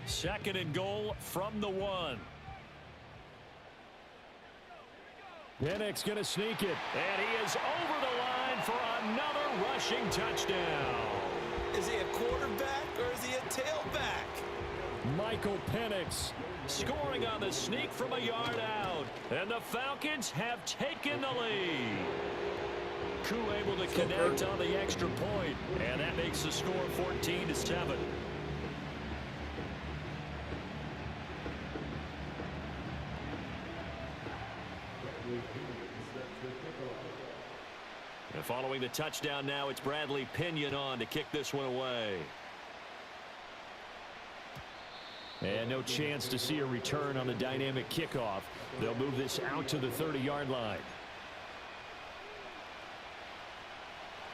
Second and goal from the 1. Penix going to sneak it, and he is over the line for another rushing touchdown. Is he a quarterback or is he a tailback? Michael Penix scoring on the sneak from a yard out. And the Falcons have taken the lead. Koo able to connect on the extra point. And that makes the score 14-7. And following the touchdown now, it's Bradley Pinion on to kick this one away. And no chance to see a return on the dynamic kickoff. They'll move this out to the 30-yard line.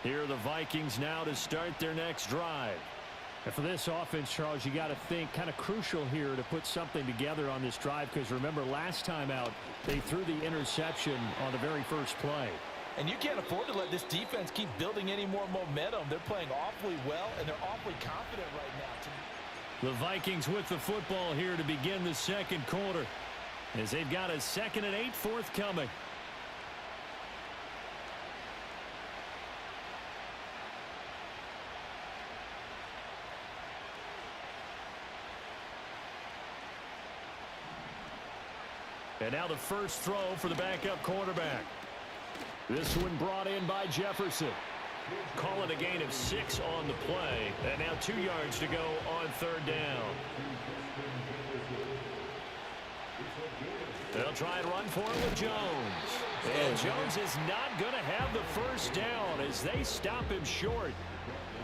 Here are the Vikings now to start their next drive. And for this offense, Charles, you got to think kind of crucial here to put something together on this drive, because remember last time out they threw the interception on the very first play. And you can't afford to let this defense keep building any more momentum. They're playing awfully well, and they're awfully confident right now. The Vikings with the football here to begin the second quarter, as they've got a 2nd and 8 forthcoming. And now the first throw for the backup quarterback. This one brought in by Jefferson. Call it a gain of 6 on the play. And now 2 yards to go on third down. They'll try and run for it with Jones. And Jones is not going to have the first down as they stop him short.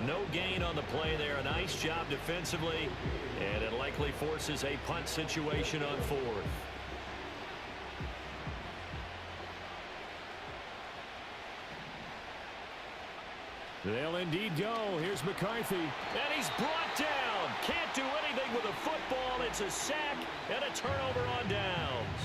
No gain on the play there. A nice job defensively. And it likely forces a punt situation on 4th. They'll indeed go. Here's McCarthy. And he's brought down. Can't do anything with a football. It's a sack and a turnover on downs.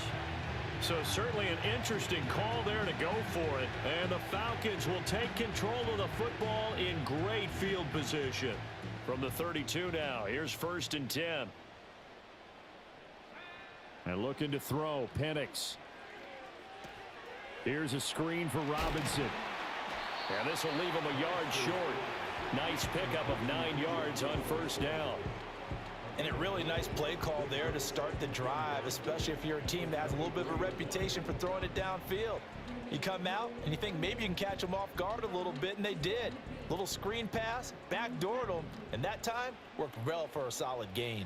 So certainly an interesting call there to go for it. And the Falcons will take control of the football in great field position. From the 32 now, here's 1st and 10. And looking to throw, Penix. Here's a screen for Robinson. And this will leave him a yard short. Nice pickup of 9 yards on first down. And a really nice play call there to start the drive, especially if you're a team that has a little bit of a reputation for throwing it downfield. You come out and you think maybe you can catch them off guard a little bit, and they did. Little screen pass, backdoored them, and that time worked well for a solid gain.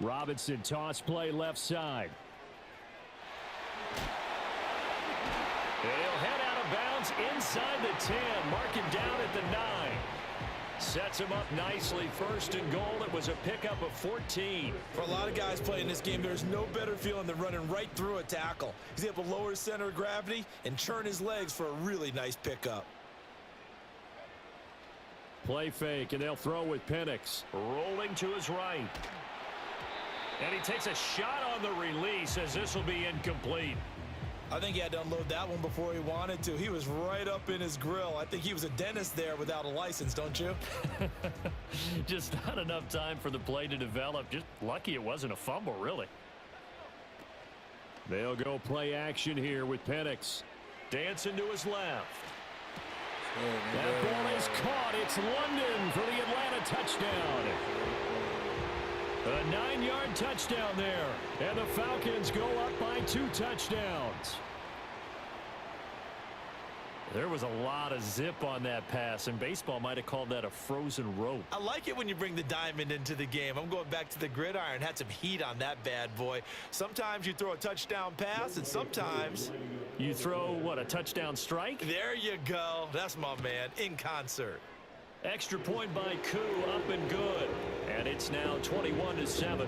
Robinson toss play left side. He'll head out of bounds inside the 10. Mark him down at the 9. Sets him up nicely. First and goal. It was a pickup of 14. For a lot of guys playing this game, there's no better feeling than running right through a tackle. He's able to lower his center of gravity and churn his legs for a really nice pickup. Play fake, and they'll throw with Penix. Rolling to his right. And he takes a shot on the release as this will be incomplete. I think he had to unload that one before he wanted to. He was right up in his grill. I think he was a dentist there without a license, don't you? Just not enough time for the play to develop. Just lucky it wasn't a fumble, really. They'll go play action here with Penix. Dancing to his left. That ball is caught. It's London for the Atlanta touchdown. A 9-yard touchdown there. And the Falcons go up by 2 touchdowns. There was a lot of zip on that pass, and baseball might have called that a frozen rope. I like it when you bring the diamond into the game. I'm going back to the gridiron. Had some heat on that bad boy. Sometimes you throw a touchdown pass, and sometimes you throw, what, a touchdown strike? There you go. That's my man, in concert. Extra point by Koo, up and good. And it's now 21-7.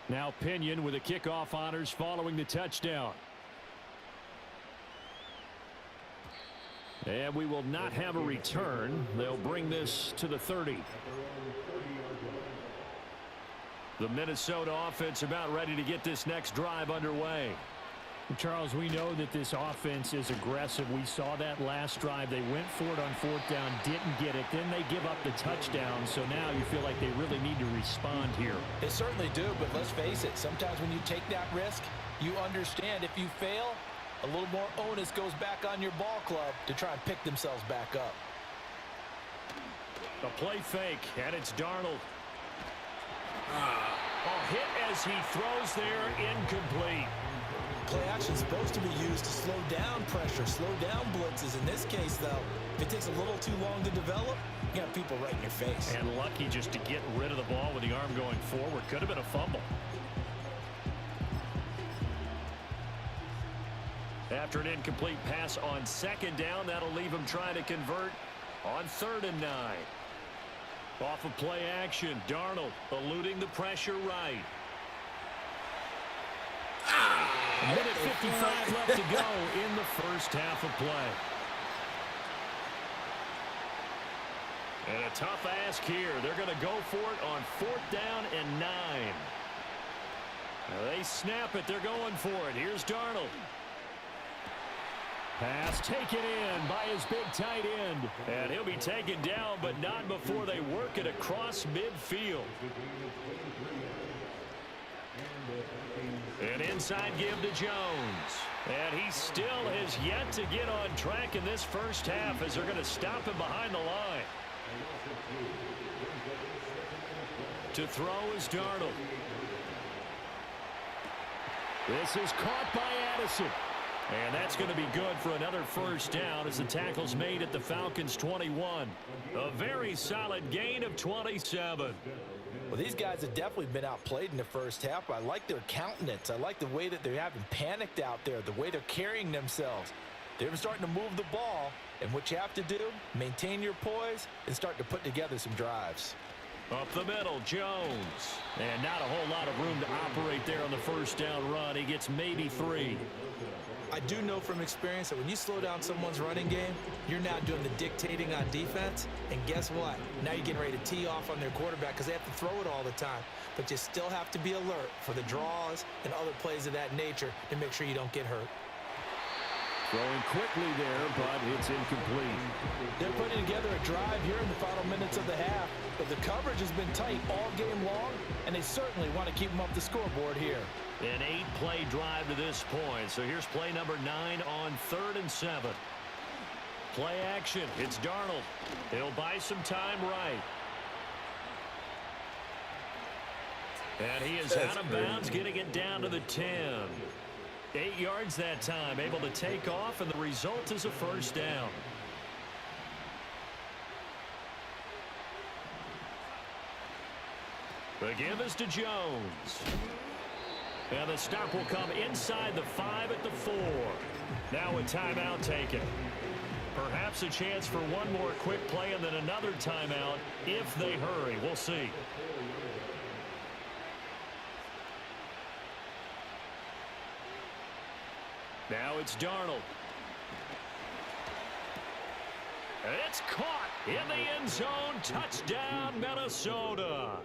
Now Pinion with the kickoff honors following the touchdown. And we will not have a return. They'll bring this to the 30. The Minnesota offense about ready to get this next drive underway. Charles, we know that this offense is aggressive. We saw that last drive. They went for it on 4th down, didn't get it. Then they give up the touchdown. So now you feel like they really need to respond here. They certainly do, but let's face it. Sometimes when you take that risk, you understand if you fail, a little more onus goes back on your ball club to try and pick themselves back up. A play fake, and it's Darnold. A hit as he throws there, incomplete. Play action is supposed to be used to slow down pressure, slow down blitzes. In this case, though, if it takes a little too long to develop, you got people right in your face. And lucky just to get rid of the ball with the arm going forward. Could have been a fumble. After an incomplete pass on 2nd down, that'll leave him trying to convert on 3rd and 9. Off of play action, Darnold eluding the pressure right. A minute 55 left to go in the first half of play. And a tough ask here. They're going to go for it on 4th down and 9. Now they snap it. They're going for it. Here's Darnold. Pass taken in by his big tight end. And he'll be taken down, but not before they work it across midfield. An inside give to Jones. And he still has yet to get on track in this first half as they're going to stop him behind the line. To throw is Darnold. This is caught by Addison. And that's going to be good for another first down as the tackle's made at the Falcons' 21. A very solid gain of 27. Well, these guys have definitely been outplayed in the first half. I like their countenance. I like the way that they haven't panicked out there, the way they're carrying themselves. They're starting to move the ball, and what you have to do, maintain your poise and start to put together some drives. Up the middle, Jones. And not a whole lot of room to operate there on the first down run. He gets maybe 3. I do know from experience that when you slow down someone's running game, you're now doing the dictating on defense. And guess what? Now you're getting ready to tee off on their quarterback because they have to throw it all the time. But you still have to be alert for the draws and other plays of that nature to make sure you don't get hurt. Throwing quickly there, but it's incomplete. They're putting together a drive here in the final minutes of the half. But the coverage has been tight all game long, and they certainly want to keep them up the scoreboard here. An 8-play drive to this point. So here's play number 9 on 3rd and 7. Play action. It's Darnold. He'll buy some time right. And he is out of bounds, getting it down to the 10. 8 yards that time, able to take off, and the result is a first down. The give is to Jones. And the stop will come inside the 5 at the 4. Now a timeout taken. Perhaps a chance for one more quick play and then another timeout if they hurry. We'll see. Now it's Darnold. It's caught in the end zone. Touchdown, Minnesota.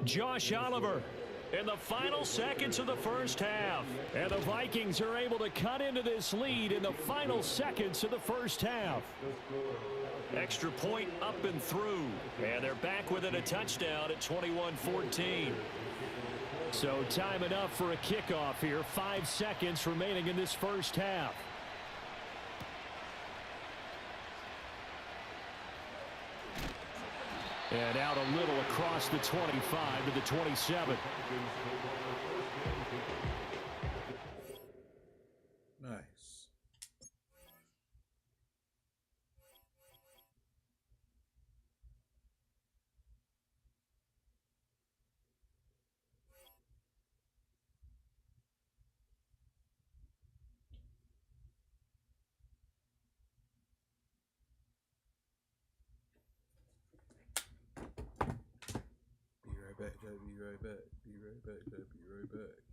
Josh Oliver in the final seconds of the first half. And the Vikings are able to cut into this lead in the final seconds of the first half. Extra point up and through. And they're back within a touchdown at 21-14. So time enough for a kickoff here. 5 seconds remaining in this first half. And out a little across the 25 to the 27. Nice. Be right back, Jay. Be right back. Be right back, Jay. Be right back.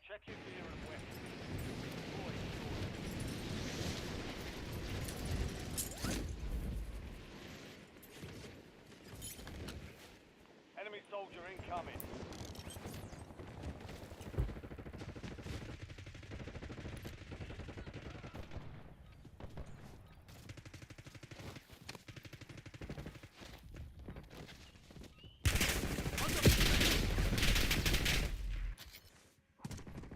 Check your gear and weapons. Enemy soldier incoming.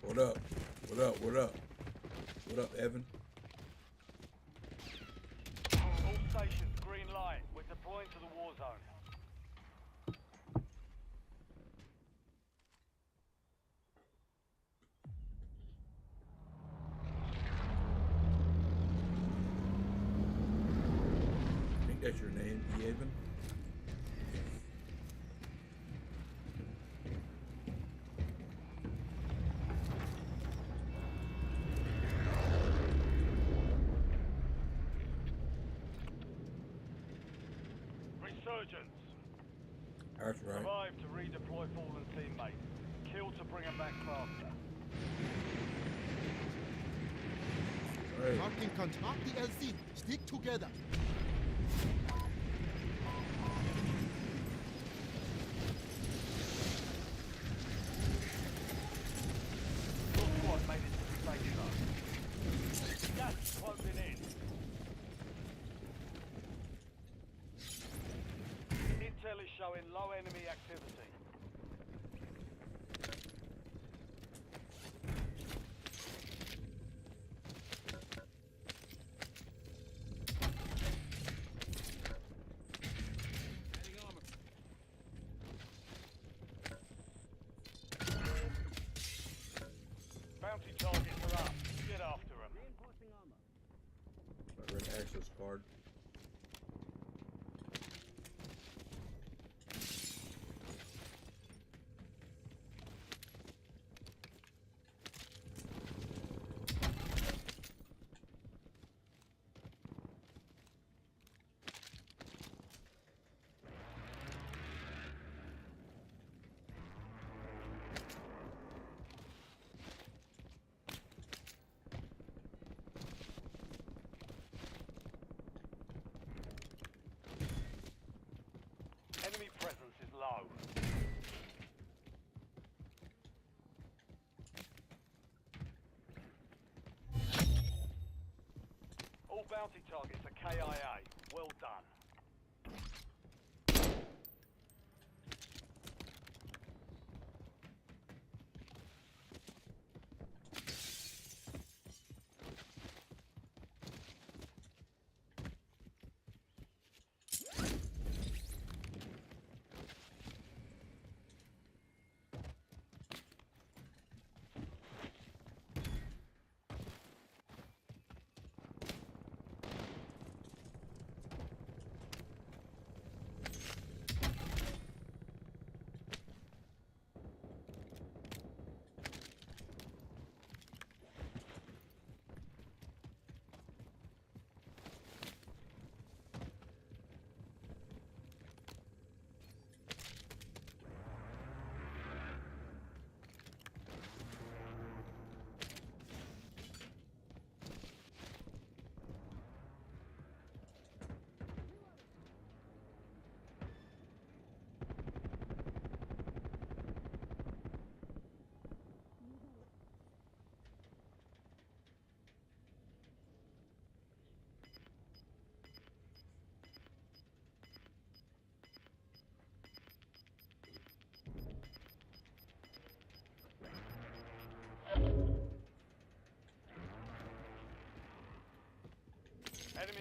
What up? What up? What up? What up, Evan? All stations, green light. We're deploying to the war zone. I think that's your name, Evan. Resurgence. That's right. Survive to redeploy fallen teammates. Kill to bring them back faster. Hey. Marking contact the LZ. Stick together. Your squad made it to the safe zone. Gas is closing in. Intel is showing low enemy activity. Bounty targets are up. Get after them. I read access card. Enemy presence is low. All bounty targets are KIA. Well done.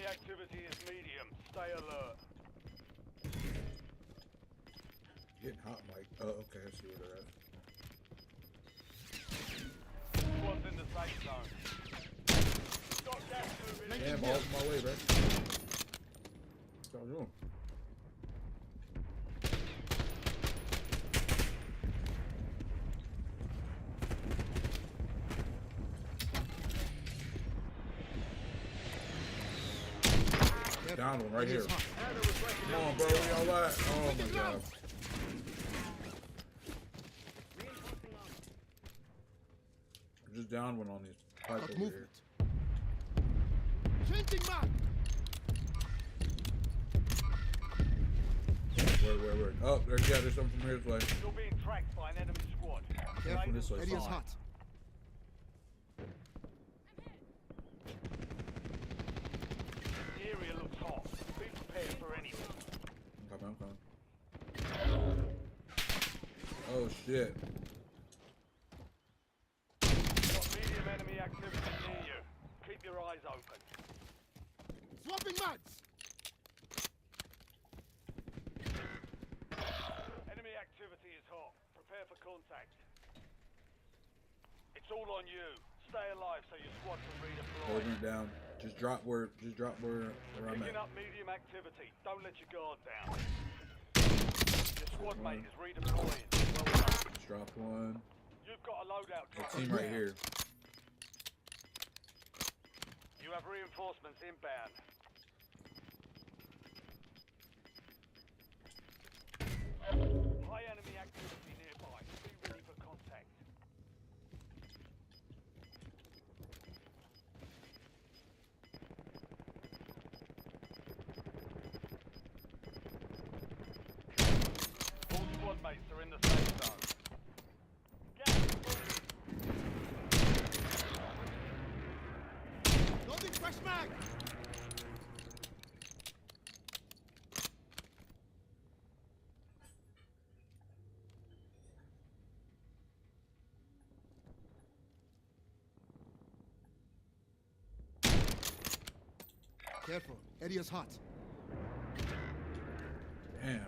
activity is medium. Stay alert. Getting hot, Mike. Oh, okay. I see where they're at. Squad's in the safe zone. Got gas moving. Damn, balls in my way, bro. What's y'all doing? Down one right here. Come on, bro. Where y'all at? Oh my god. I'm just down one on these pipe Got over movement. here. Changing mag. Where? Oh, there's something from here this way. You're being tracked by an enemy squad. From this way. Area's Fine. hot. The area looks hot. Be prepared for anything. I'm coming. Oh shit. Got medium enemy activity near you. Keep your eyes open. Swapping mags. Enemy activity is hot. Prepare for contact. It's all on you. Stay alive so your squad can redeploy. Holding it down. Just drop where I'm Picking at. up medium activity. Don't let your guard down. Your squad mate is redeploying. Well done. Just dropped one. You've got a loadout A drop. team right here. You have reinforcements inbound. High enemy activity nearby. Be ready for contact. All squad mates are in the safe zone. Gas is moving. Loading fresh mag. Careful. Area's hot. Damn.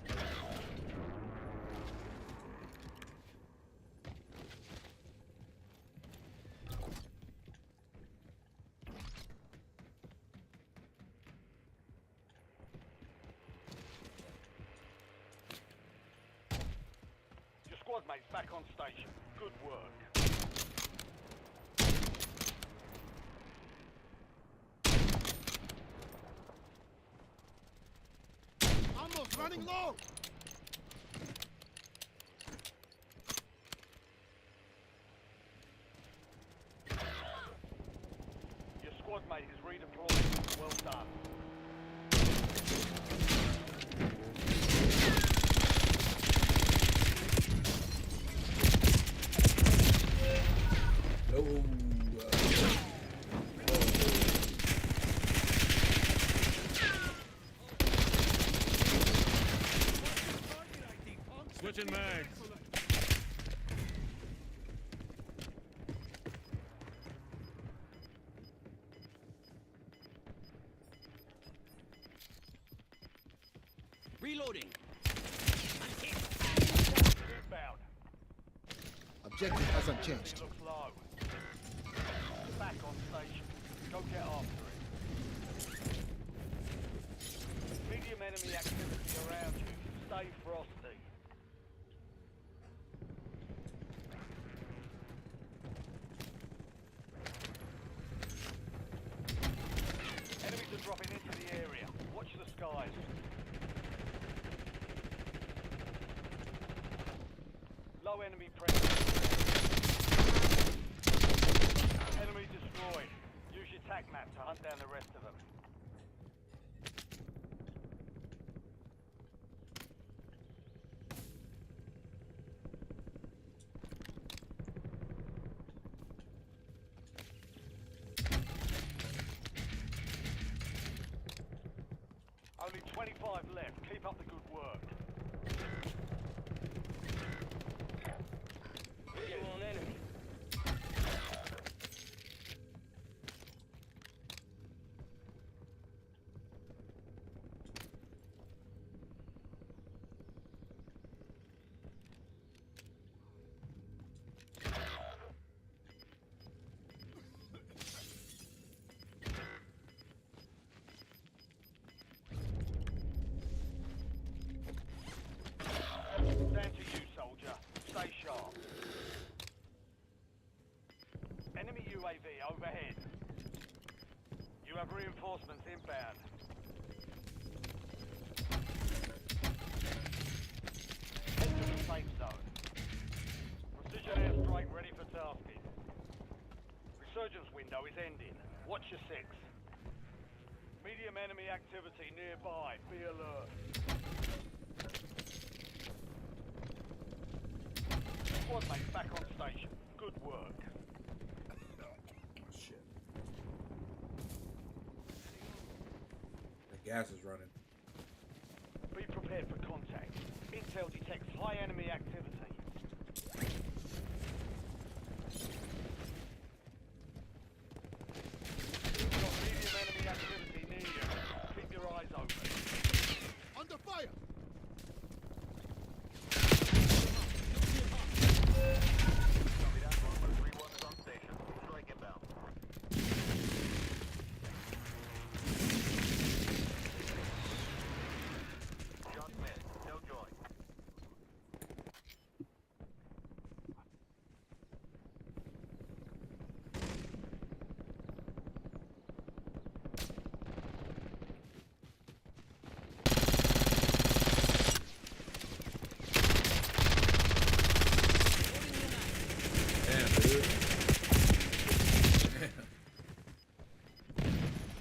Your squad mates back on station. Good work. Ammo's running low. Your squad mate is redeployed. Well done. Oh. Switching mags. Reloading. Inbound. Objective hasn't changed. Looks low. Back on station. Go get after it. Medium enemy activity around you. Stay frosty. Enemies are dropping into the area. Watch the skies. Low enemy pressure. Enemy destroyed. Use your tac map to hunt down the rest of them. Only 25 left. Keep up the good work. Visual on enemy. UAV overhead. You have reinforcements inbound. Head to the safe zone. Precision airstrike ready for tasking. Resurgence window is ending. Watch your six. Medium enemy activity nearby. Be alert. Squad mates back on station. Good work. Oh, shit. The gas is running. Be prepared for contact. Intel detects high enemy activity. You've got medium enemy activity near you. Keep your eyes open. Under fire! Copy that. 131 is on station. Strike inbound. Shot mid. No joy. Damn, dude. Damn.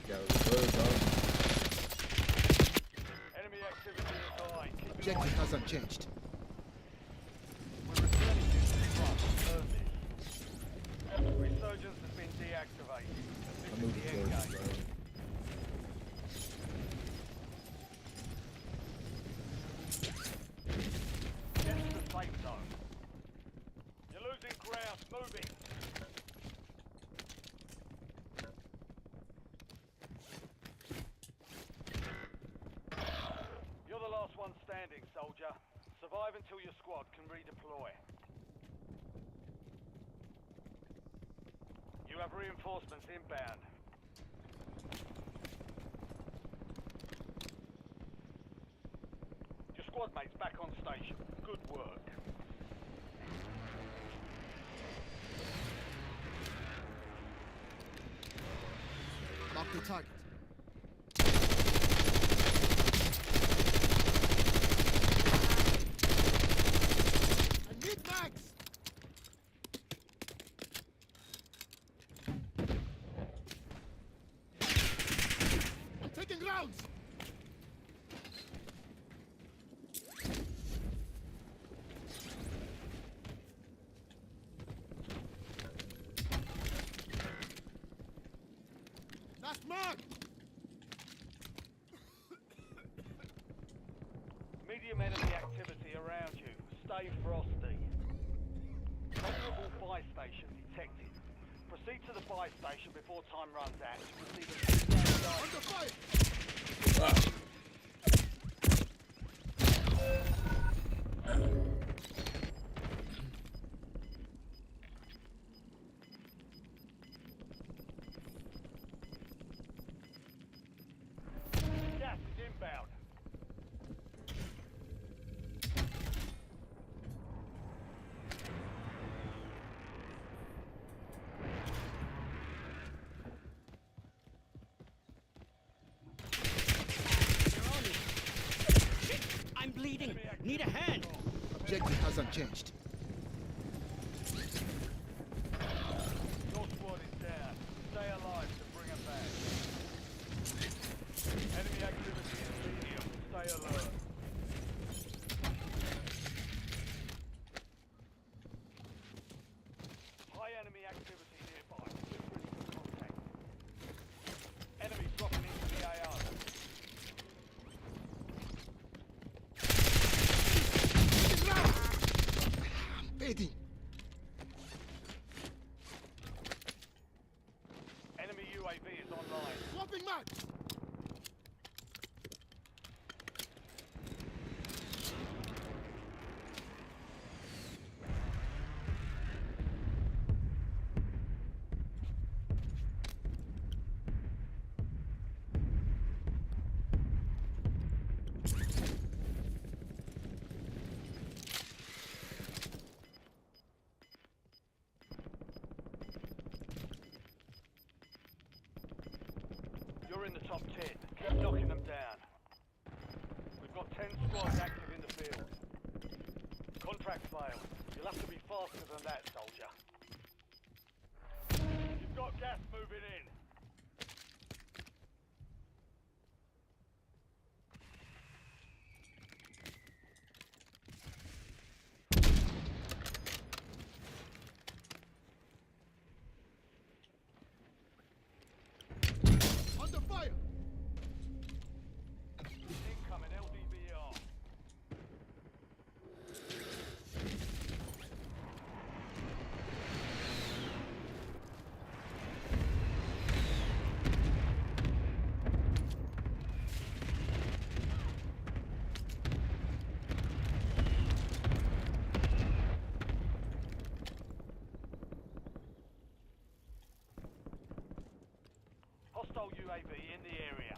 Got a buzz, dog. Enemy activity is high. Keep your Objective eyes hasn't changed. We're returning to the front. Early. Resurgence has been deactivated. This I is moved the the end clothes, game. bro. Get to the safe zone. You're losing ground. Moving. You're the last one standing, soldier. Survive until your squad can redeploy. You have reinforcements inbound. Your squad mates back on station. Good work. Lock the target. I need mags! I'm taking rounds! Last mark! Medium enemy activity around you. Stay frosty. Vulnerable buy station detected. Proceed to the buy station before time runs out. You will see the Under fire! Ah. gas is inbound. I'm bleeding. Need a hand. Objective hasn't changed. Your squad is down. Stay alive to bring them back. Enemy activity is medium. Stay alert. High enemy activity nearby. Get ready for contact. Enemy dropping into the AO. Baiting! Enemy UAV is online. Swapping mags! You're in the top 10. Keep knocking them down. We've got 10 squads active in the field. Contract failed. You'll have to be faster than that, soldier. You've got gas moving in. Under fire! Incoming LDBR. Hostile UAV in the area.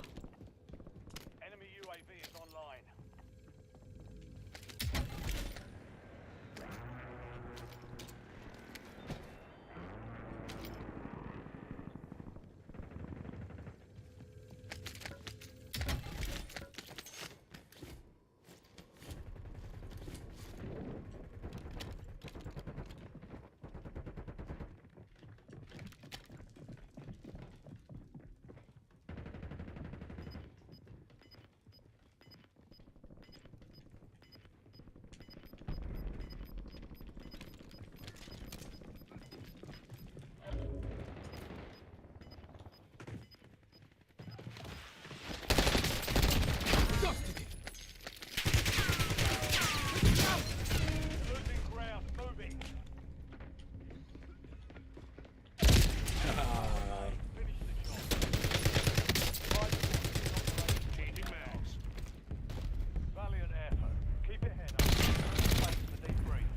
Enemy UAV is online. Dusted it! Losing ground. Moving. Finish the job. Changing mags. Valiant effort. Keep your head up. Place the debrief.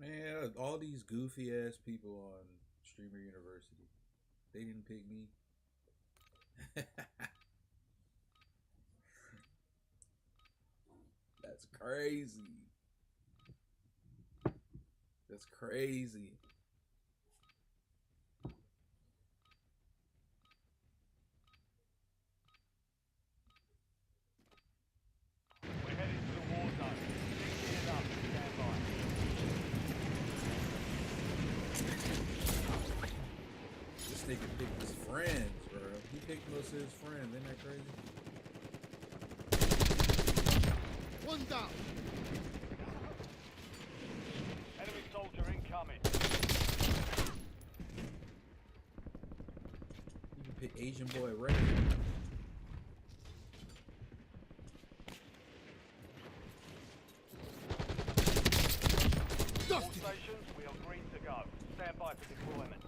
Man, all these goofy ass people on Streamer University. They didn't pick me. That's crazy. That's crazy. We're heading to the war zone. Keep it up. Stand by. This nigga picked his friends, bro. He picked most of his friends. Isn't that crazy? One down! Enemy soldier incoming. You can pick Asian boy Ray. All stations, we are green to go. Stand by for deployment.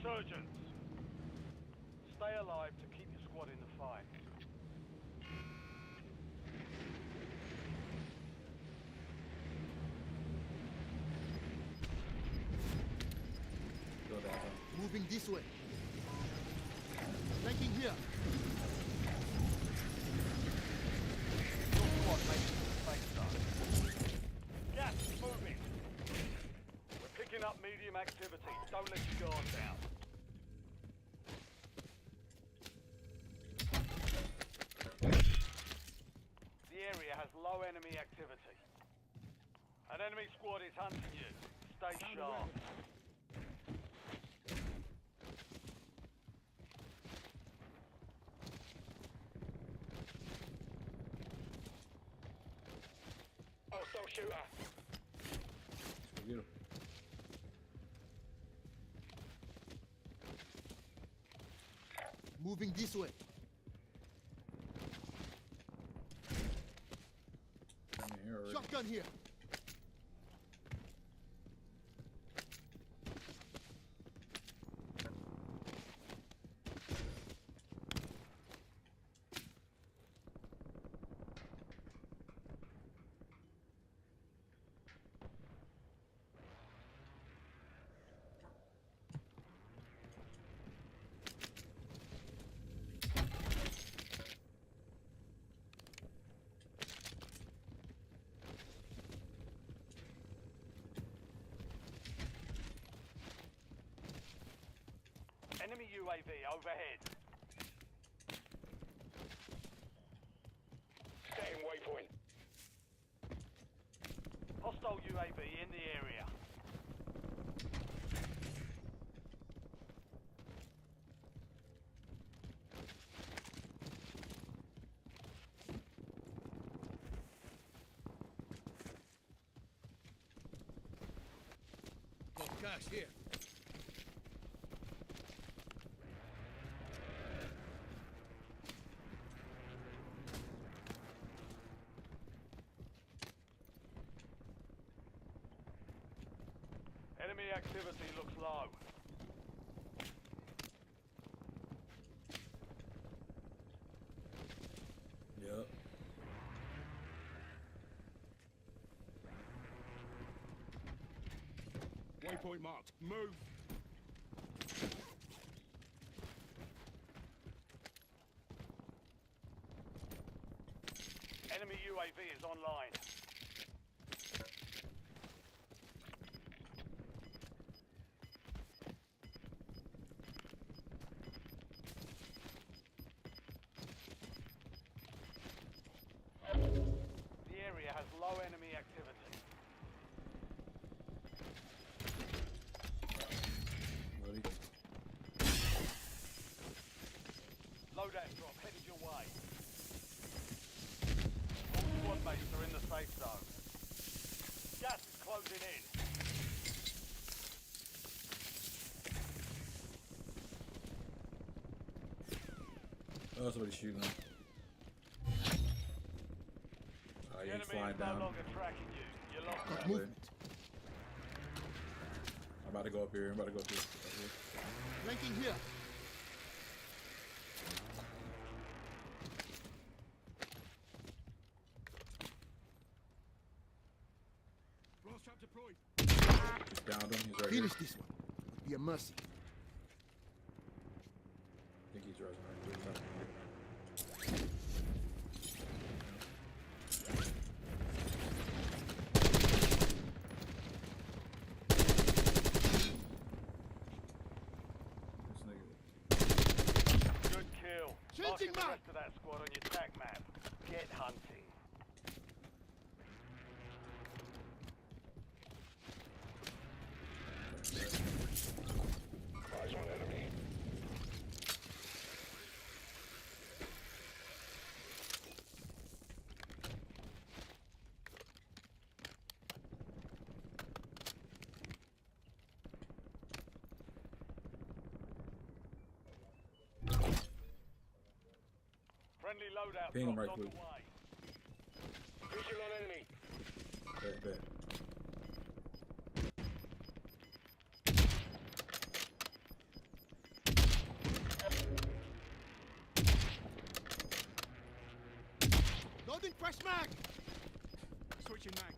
Resurgence. Stay alive to keep your squad in the fight. Go down. Moving this way. Flanking here. Your squad makes it to the safe zone. Gas is moving. We're picking up medium activity. Don't let your guard down. The area has low enemy activity. An enemy squad is hunting you. Stay sharp. Hostile shooter. Get him. Moving this way. I'm in here already. Shotgun here. Enemy UAV overhead. Setting waypoint. Hostile UAV in the area. Got cash here. Enemy activity looks low. Yep. Waypoint marked. Move. Enemy UAV is online. The area has low enemy activity. Buddy. Loadout drop headed your way. All squad mates are in the safe zone. Gas is closing in. Oh, somebody's shooting him. The He's enemy flying is no down. longer tracking you. You're locked Got down. movement. I'm about to go up here. I'm about to go up here. Up here. Flanking here. Blast trap deployed. Just downed him. He's right Finish here. this one. Be a mercy. I think he's rising right here. This nigga. Good kill. Changing Marking the map. rest of that squad on your tac map. Get hunting. Eyes on enemy. Friendly loadout Ping him drops right on the quick. way. Visual on enemy. Bet. fresh mag! Switching mags.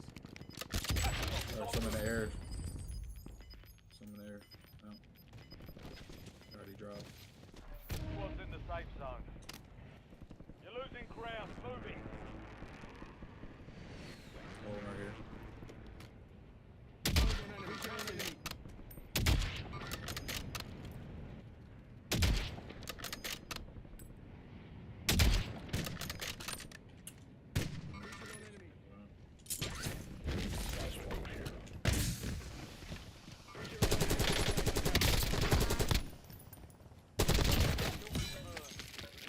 Or some in the air. Some in the air. No. Already dropped. Squad's in the safe zone. You're losing ground. Moving. Hold right here. Visual on enemy. Visual on enemy.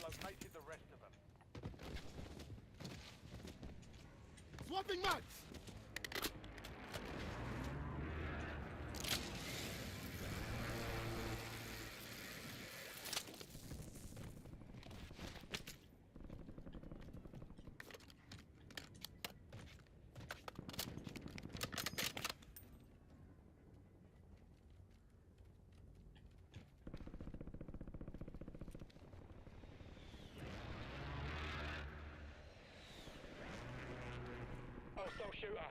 Located the rest of them. Swapping mags! Hostile shooter.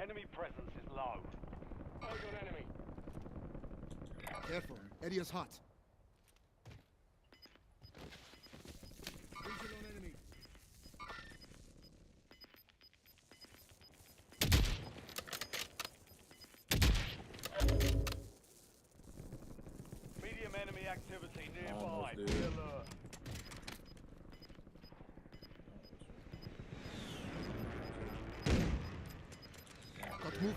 Enemy presence is low. Eyes on enemy. Careful, area's hot. Visual on enemy. Medium enemy activity nearby. Almost, dude. Be alert. Got movement.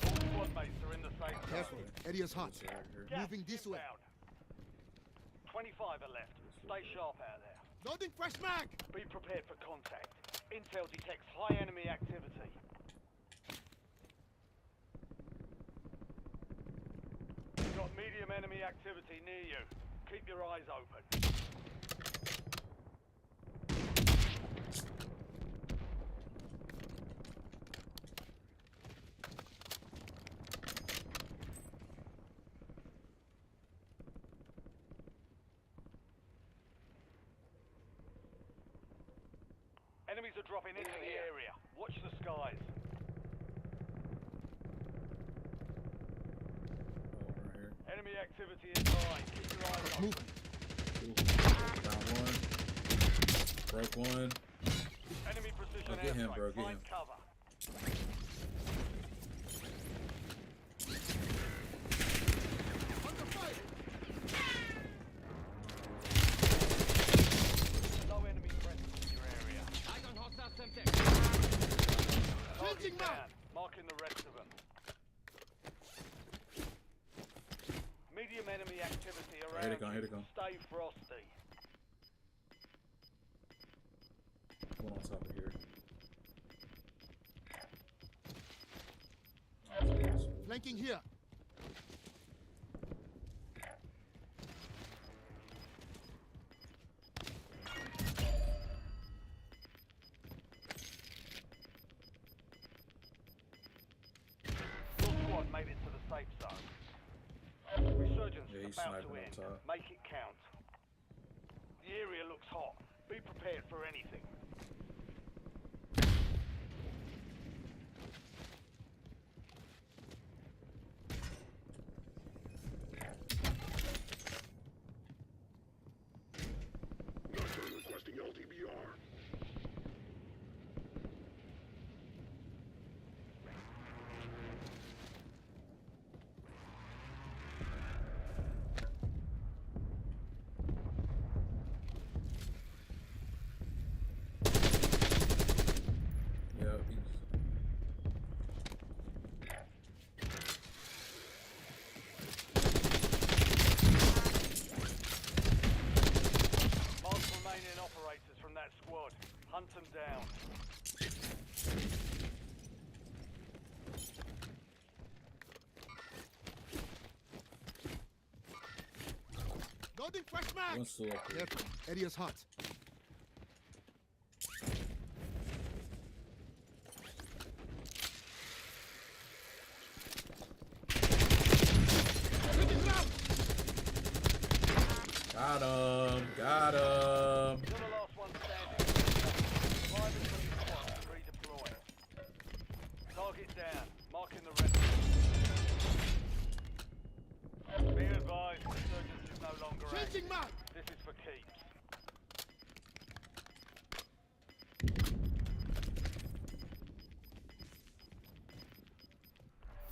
All squad mates are in the safe zone. Careful, area's hot. Right here. Gas Moving this way. inbound. 25 are left. Stay sharp out there. Loading fresh mag! Be prepared for contact. Intel detects high enemy activity. Got medium enemy activity near you. Keep your eyes open. Enemies are dropping into the area. Watch the skies. Oh, right here. Enemy activity is high. Keep your eyes Got open. movement. Down one. Broke one. Enemy precision Oh, get him, airstrike. bro, get Find him. cover. Under fire! Low enemy presence in your area. Changing mag! Down. Marking the rest of them. Medium enemy activity around Here they come, you. here they come. Stay frosty. One on top of here. Flanking here. Your squad made it to the safe zone. Resurgence Yeah, is he's about sniping to up end. top. Make it count. The area looks hot. Be prepared for anything. Requesting LTBR. Yep, he's Mark remaining operators from that squad. Hunt them down. Loading fresh mag! one still up here. Careful, area's hot. Taking ground! Got him. Got him. You're the last one standing. Survive until you spot and redeploy. Target down. Marking the rest. Be advised, resurgence is no longer active. Changing mag. This is for keeps.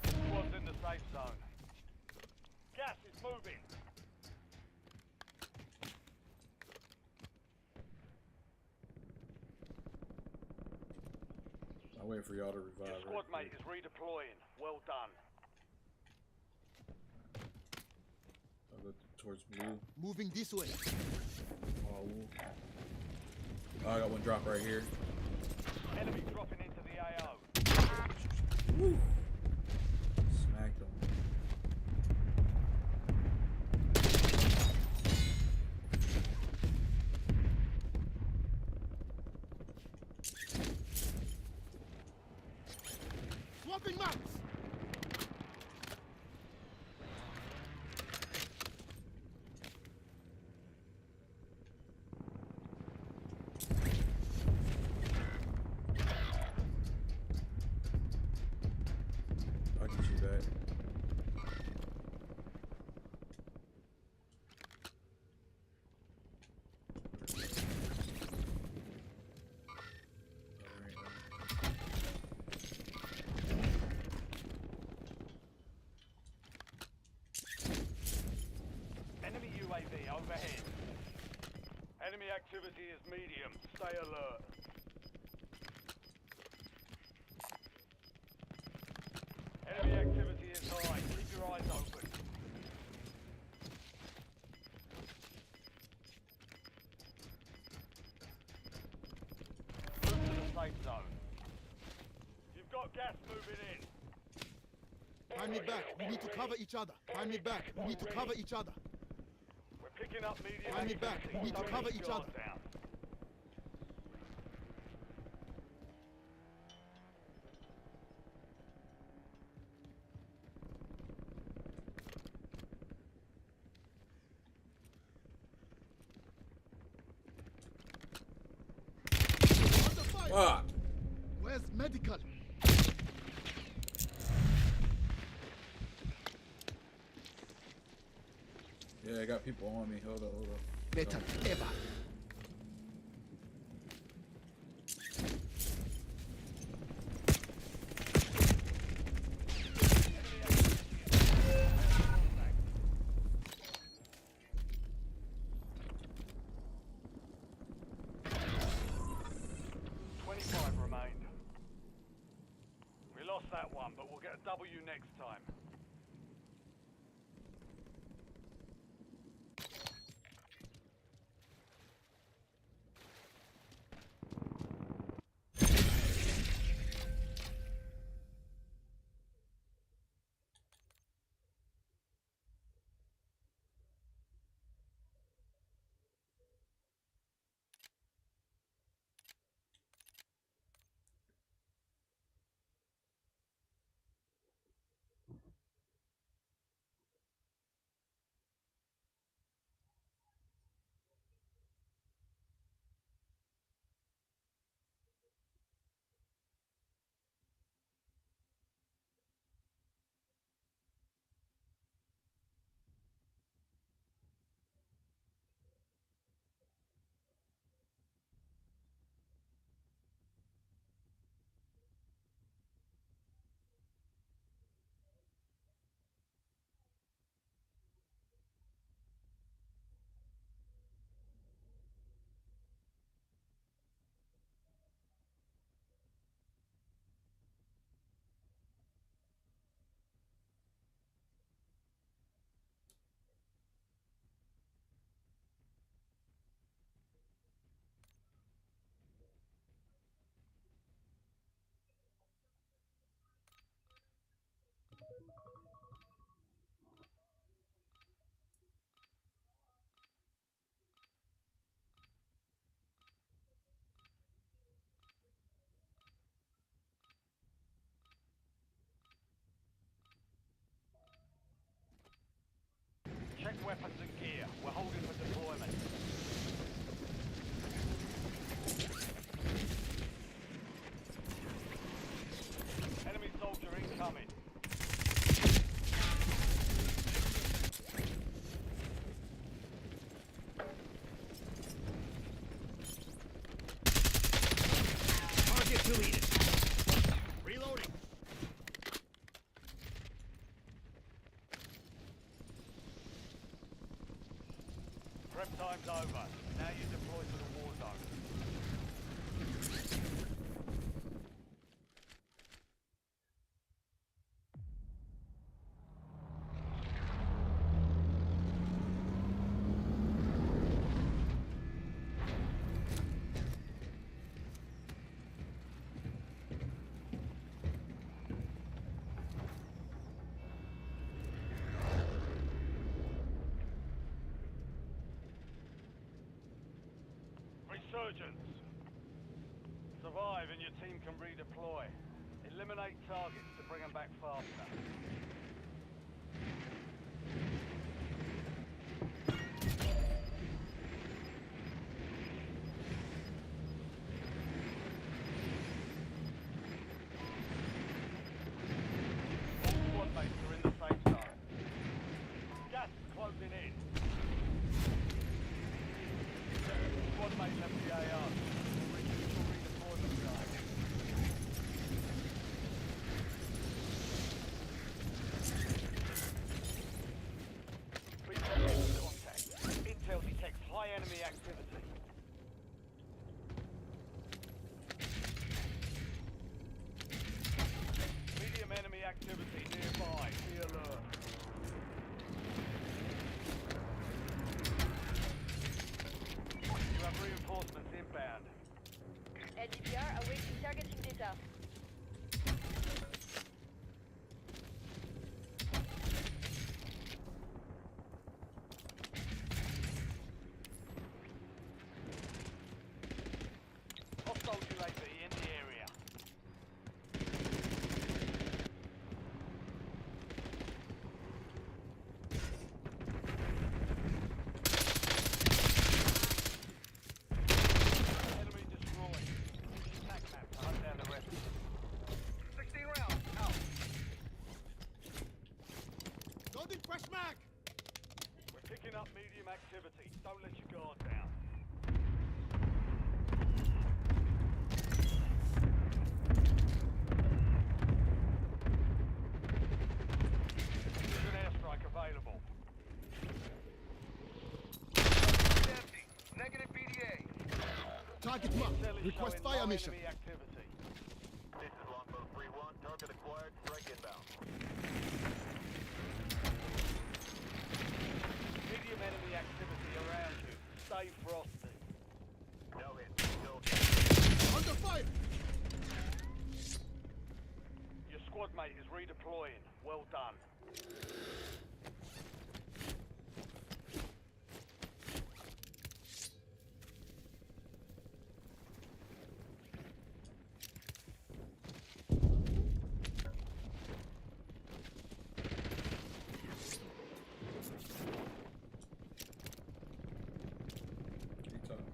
Squad's in the safe zone. Gas is moving. I'm waiting for y'all to Your revive. squad mate is redeploying. Well done. I'll go towards blue. Moving this way. Oh, I got one drop right here. Enemy dropping into the AO. Woo. Smacked him. Swapping mags. I'll get you back. Enemy UAV overhead. Enemy activity is medium. Stay alert. Enemy activity is high. Keep your eyes open. Move to the safe zone. You've got gas moving in. Find me back. We need to cover each other. Find me back. We need to cover each other. We're picking up medium Find me back. activity. We need to Don't cover let each guard other. down. Under fire. Fuck. Where's medical? Yeah, I got people on me. Hold up, hold up. Better ever. Remained. We lost that one, but we'll get a W next time. Check weapons and gear. We're holding for deployment. zone's over. Now you deploy to the war zone. Resurgence. Survive and your team can redeploy. Eliminate targets to bring them back faster. All squad mates are in the safe zone. Gas is closing in. Squad mate left the AR. Redeployment guide. Contact. Intel detects high enemy activity. Medium enemy activity nearby. Be alert. You have reinforcements inbound. LDPR awaiting targeting data. Hostile UAV in the area. Enemy destroyed. Attack map to hunt down the rest. 16 rounds, out. Loading fresh mag. We're picking up medium activity. Don't let your guard down. There's an airstrike available. Empty. Negative BDA. Target mark. Cell is Request showing fire low mission. enemy activity. This is Longbow 3-1. Target acquired. Strike inbound. Medium enemy activity around you. Stay frosty. No hit. No Under fire. Your squad mate is redeploying. Well done. Keep talking.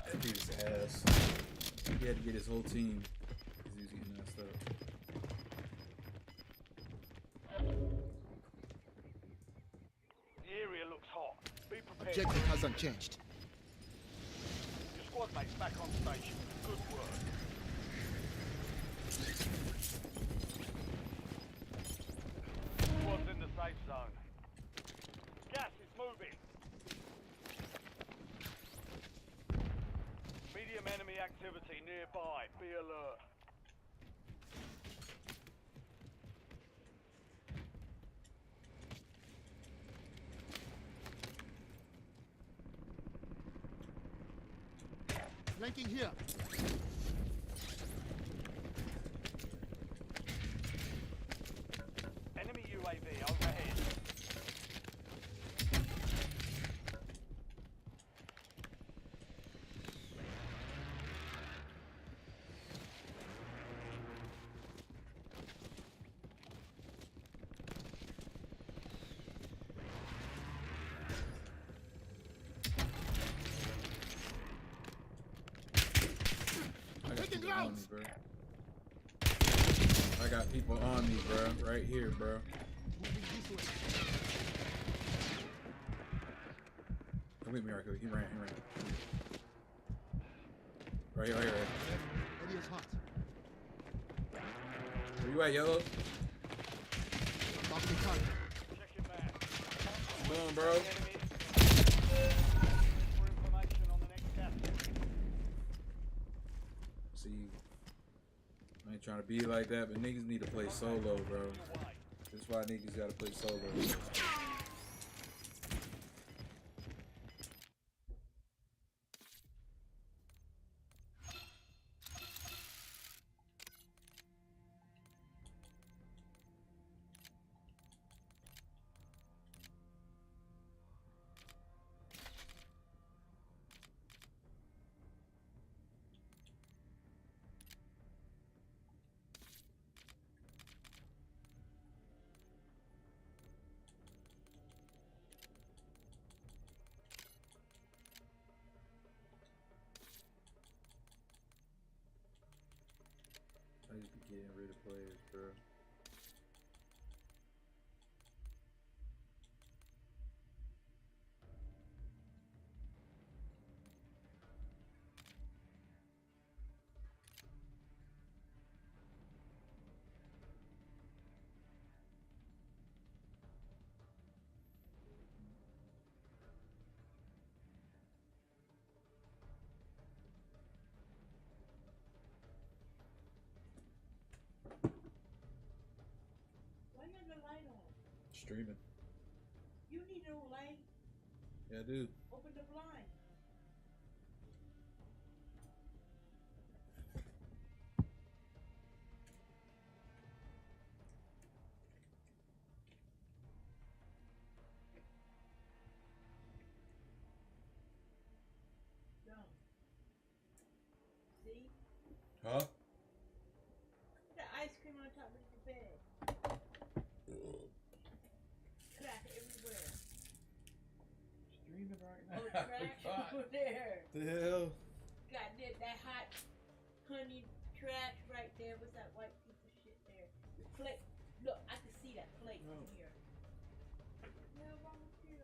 That dude's ass. He had to get his whole team because he was getting messed up. The area looks hot. Be prepared. Objective hasn't changed. Your squad mate's back on station. Good work. Squad's in the safe zone. Gas is moving. Medium enemy activity nearby. Be alert. Flanking here. Enemy UAV overhead. I got Taking people on me, grounds. bro. I got people on me, bro. Right here, bro. Moving this way. Come with me, right quick. He ran. Right here. Area is hot. Where you at, Yellow? Lock the target. Check your map. Come on, bro. For information on the next gas. See, I ain't trying to be like that, but niggas need to play solo, bro. That's why niggas gotta play solo. I just be getting rid of players, bro. Streaming. You need no light. Yeah, I do. Open the blind. Dumb. See? Huh? The ice cream on top of the bed. Crack everywhere. Streaming right Oh, trash over there. The hell? Got that hot honey trash right there. What's that white piece of shit there? The plate. Look, I can see that plate from here. Yeah, wrong with you?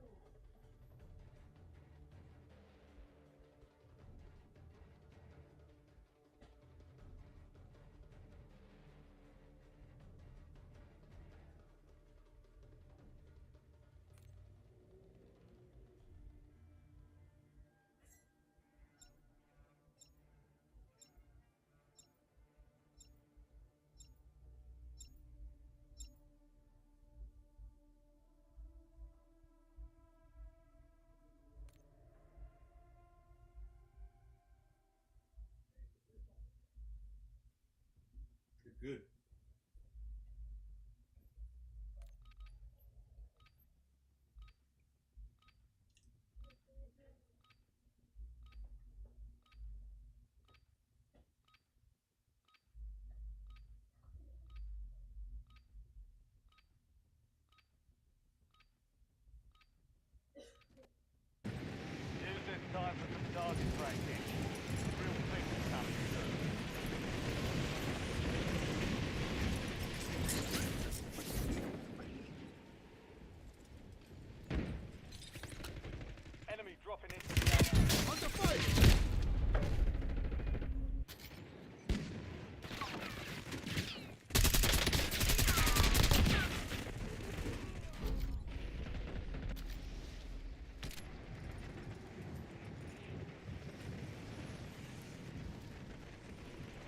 You're good. Use this time for some target practice. Real thing is coming soon. Enemy dropping into the AO. Under fire!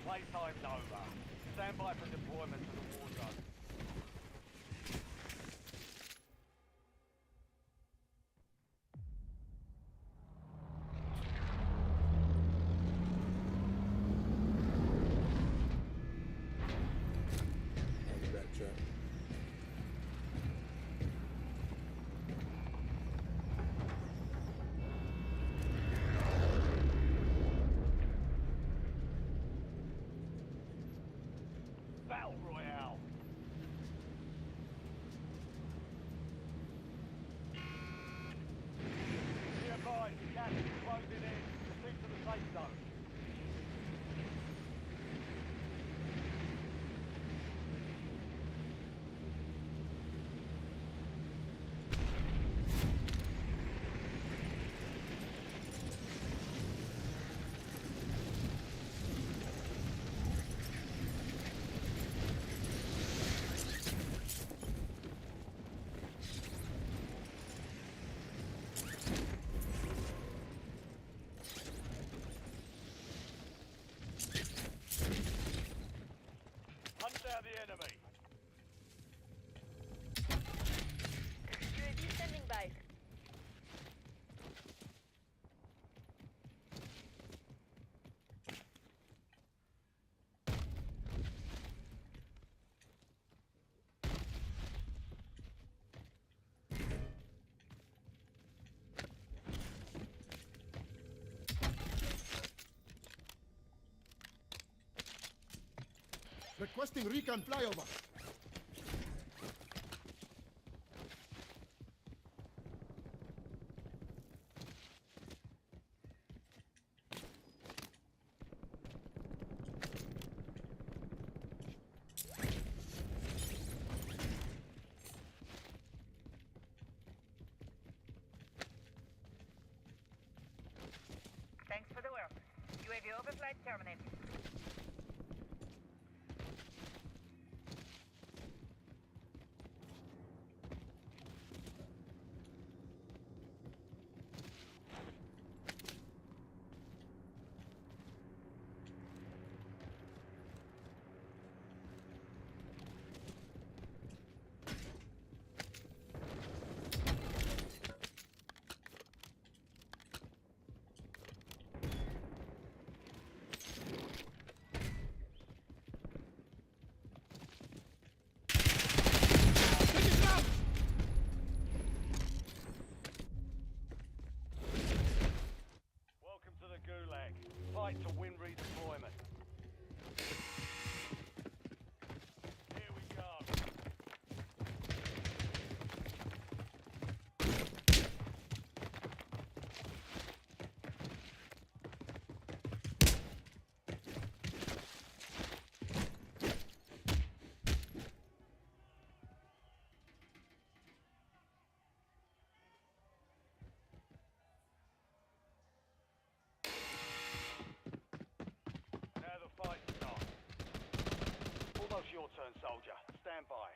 Playtime's over. Stand by for deployment to the war zone. I'll be back, chat. Battle Royale. Be advised, gas is closing in. Proceed to the safe zone. down the enemy. UAV standing by. Requesting recon flyover. Thanks for the work. UAV overflight terminated. Welcome to the Gulag. Fight to win redeployment. Here we go. Now the fight starts. Almost your turn, soldier. Stand by.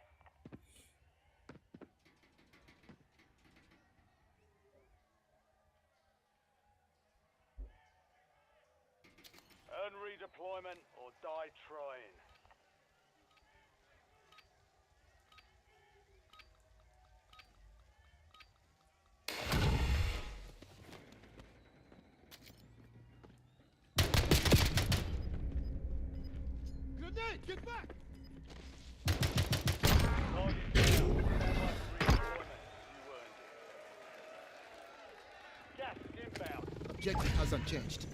Earn redeployment or die trying. Grenade, get back! Target down. Stand by for redeployment. You earned it. Gas is inbound. Objective hasn't changed.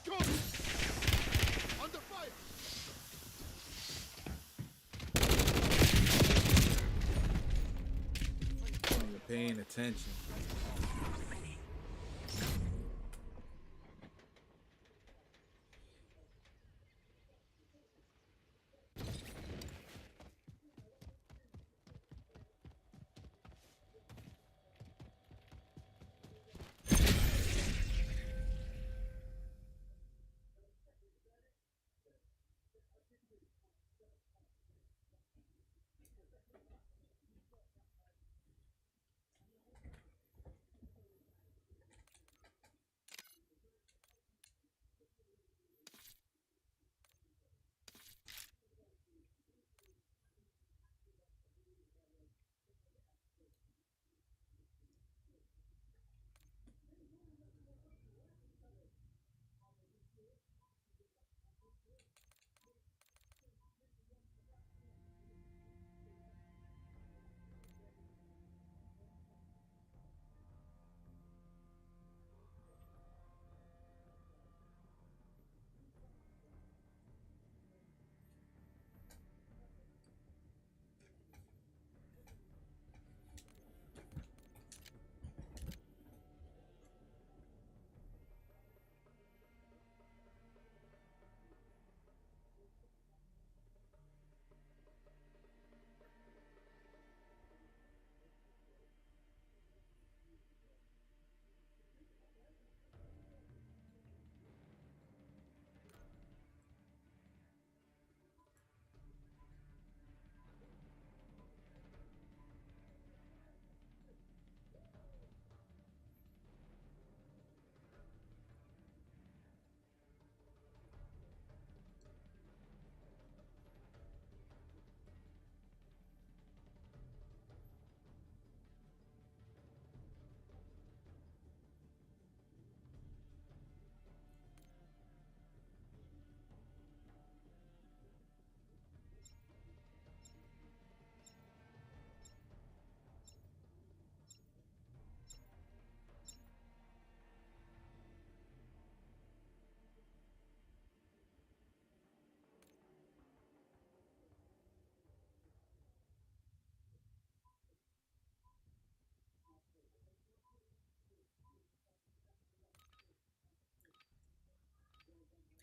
Recon! Under fire! You're paying attention.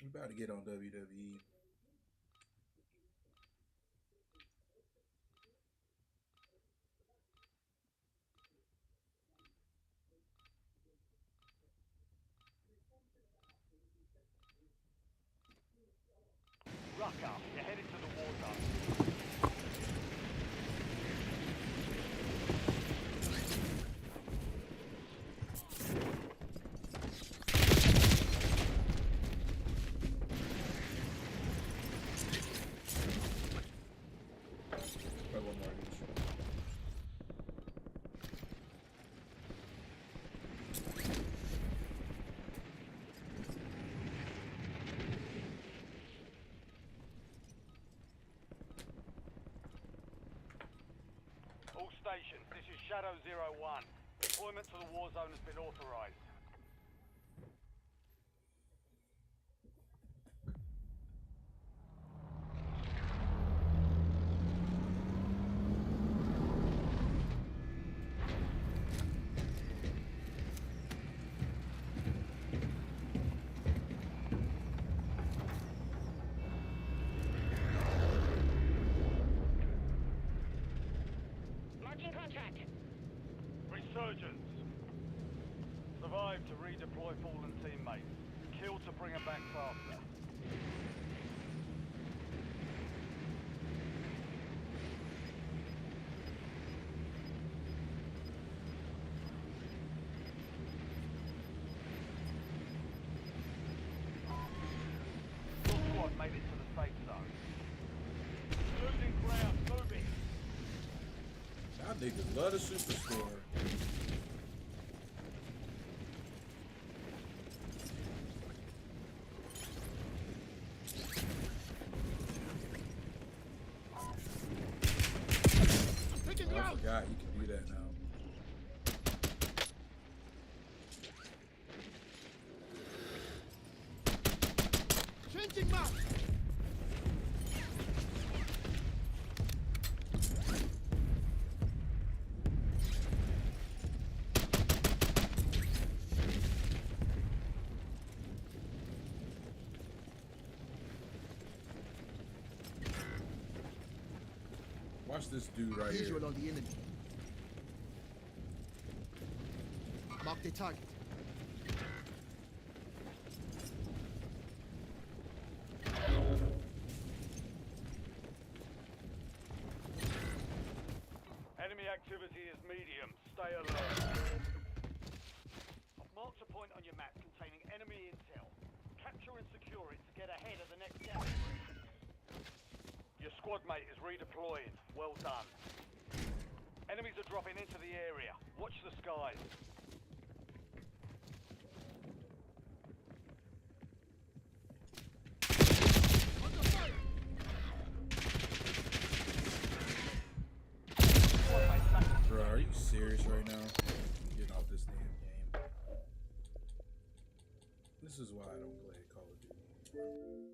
I'm about to get on WWE. Ruck up. You're headed to the war zone. Probably one more each. All stations, this is Shadow 01. Deployment to the war zone has been authorized. Marking contract. Resurgence. Survive to redeploy fallen teammates. Kill to bring them back faster. Your squad made it to the safe zone. Losing ground, moving. Y'all niggas love the superstore. I'm taking Oh, you I out! forgot you can do that now. Switching map. Watch this dude right here. Visual on the enemy. Mark the target. Enemy activity is medium. Stay alert. I've marked a point on your map containing enemy intel. Capture and secure it to get ahead of the next gas. Your squad mate is redeploying. Well done. Enemies are dropping into the area. Watch the skies. Bro, are you serious right now? I'm getting off this damn game. This is why I don't play Call of Duty anymore.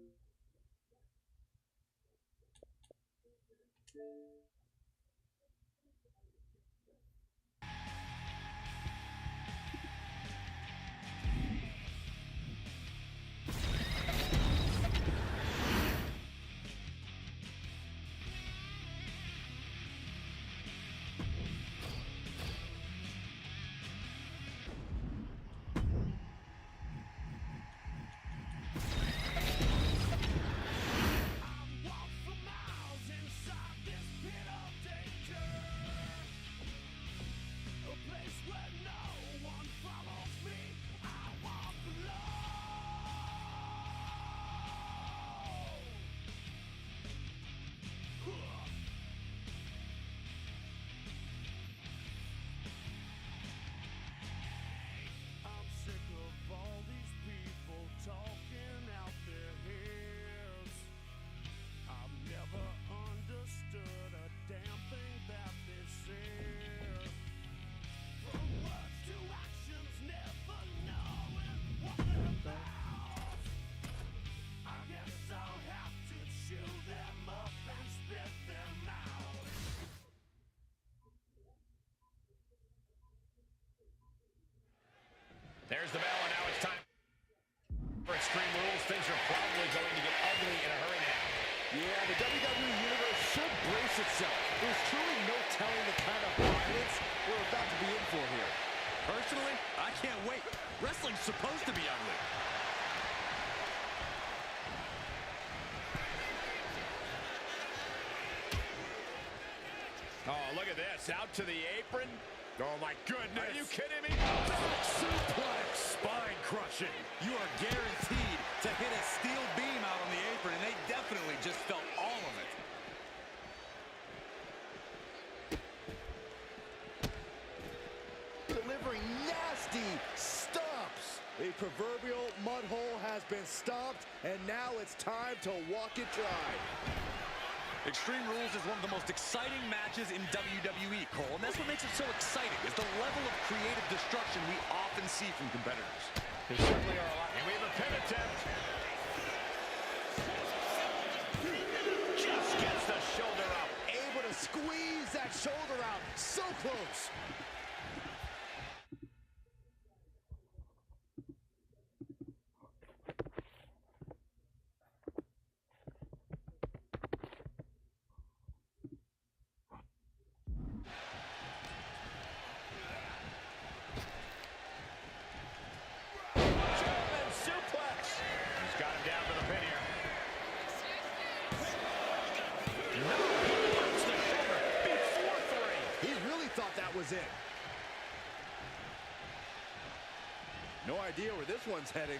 There's the bell, and now it's time for Extreme Rules. Things are probably going to get ugly in a hurry now. Yeah, the WWE Universe should brace itself. There's truly no telling the kind of violence we're about to be in for here. Personally, I can't wait. Wrestling's supposed to be ugly. Oh, look at this. Out to the apron. Oh, my goodness. Are you kidding me? Suplex. Spine crushing. You are guaranteed to hit a steel beam out on the apron, and they definitely just felt all of it. Delivering nasty stomps. A proverbial mud hole has been stomped, and now it's time to walk it dry. Extreme Rules is one of the most exciting matches in WWE, Cole, and that's what makes it so exciting, is the level of creative destruction we often see from competitors. There certainly are a lot. And we have a pin attempt. Just gets the shoulder up. Able to squeeze that shoulder out. So close. It. No idea where this one's heading.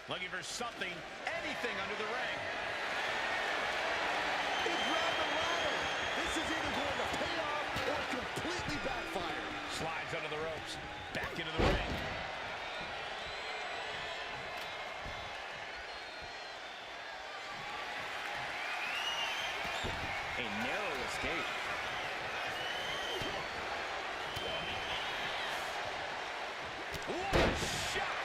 Looking for something, anything under the ring. He grabbed the ladder. This is either going to pay off or completely backfire. Slides under the ropes, back into the ring. A narrow escape. What a shot!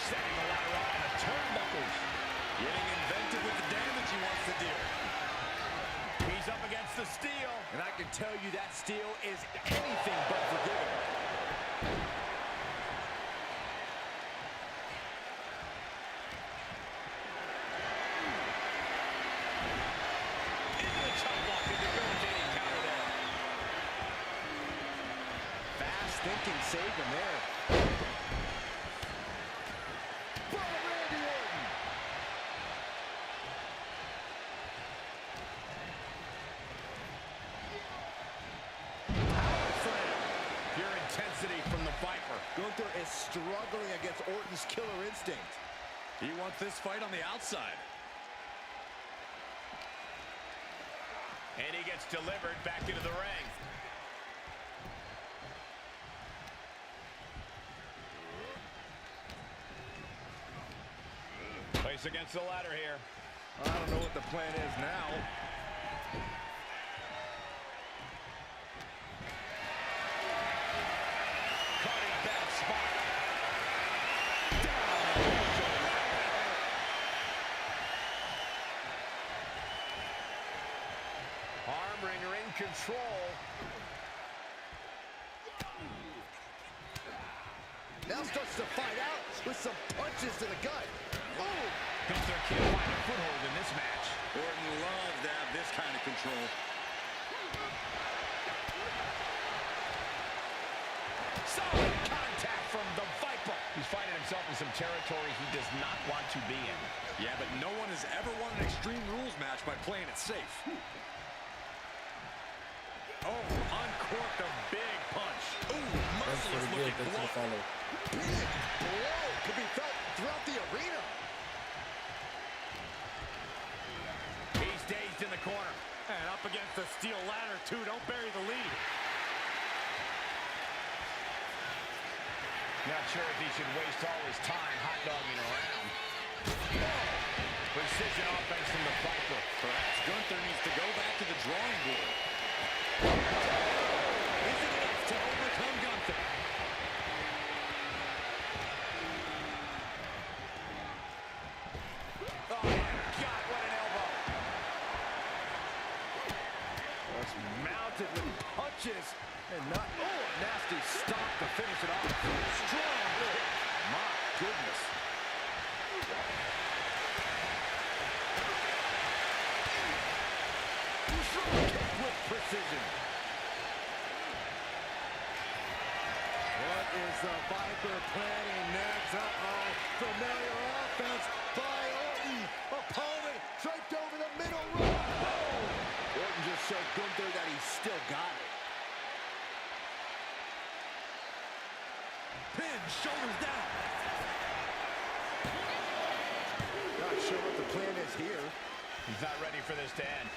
Setting the ladder up on the turnbuckles. Getting inventive with the damage he wants to deal. He's up against the steel. And I can tell you that steel is anything but forgiving. Into the chop block. A debilitating counter there. Fast thinking saved him there. Randy Orton. Power slam. Pure intensity from the Viper. Gunther is struggling against Orton's killer instinct. He wants this fight on the outside. And he gets delivered back into the ring. Place against the ladder here. I don't know what the plan is now. Caught in a bad spot. Arm wringer in control. Now starts to fight out with some punches to the gut. Oh! Gunther can't find a foothold in this match. Orton loves to have this kind of control. Solid contact from the Viper. He's finding himself in some territory he does not want to be in. Yeah, but no one has ever won an Extreme Rules match by playing it safe. Oh, uncorked a big punch. Ooh, That's merciless pretty good. looking That's the blow. follow. Big blow could be felt throughout the arena. He's dazed in the corner. And up against the steel ladder, too. Don't bury the lead. Not sure if he should waste all his time hot-dogging around. Precision offense from the Viper. Perhaps Gunther needs to go back to the drawing board. Is it enough to overcome Gunther? Oh, my God, what an elbow. Just mounted with punches and not... Oh, a nasty stop to finish it off. Strong hit. My goodness. Strong kick with precision. What is the Viper planning next? Uh-oh. Familiar offense by Orton. Opponent draped over the middle rope. Orton just showed Gunther that he's still got it. Pin, shoulders down. Not sure what the plan is here. He's not ready for this to end.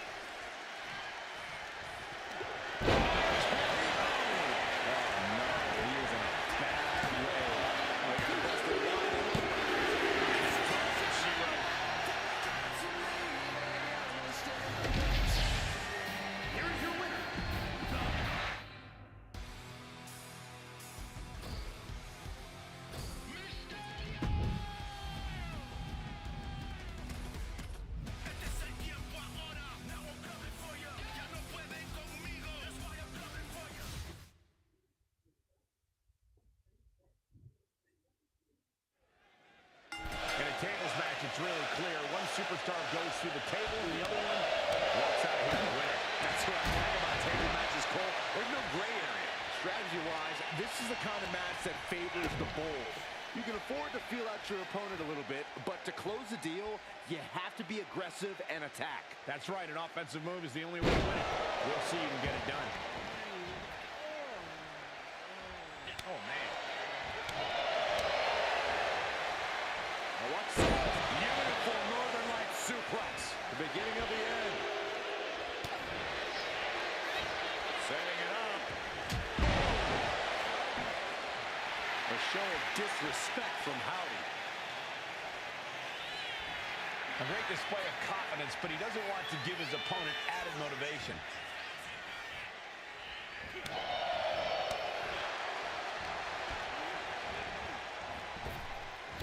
Tables match, it's really clear. One superstar goes through the table, and the other one walks out of here the winner. That's what I like about table matches, Cole. There's no gray area. Strategy-wise, this is the kind of match that favors the bold. You can afford to feel out your opponent a little bit, but to close the deal, you have to be aggressive and attack. That's right. An offensive move is the only way to win it. We'll see you can get it done. Oh, man. What's that? Beautiful Northern Lights suplex. The beginning of the end. Setting it up. A show of disrespect from Howdy. A great display of confidence, but he doesn't want to give his opponent added motivation.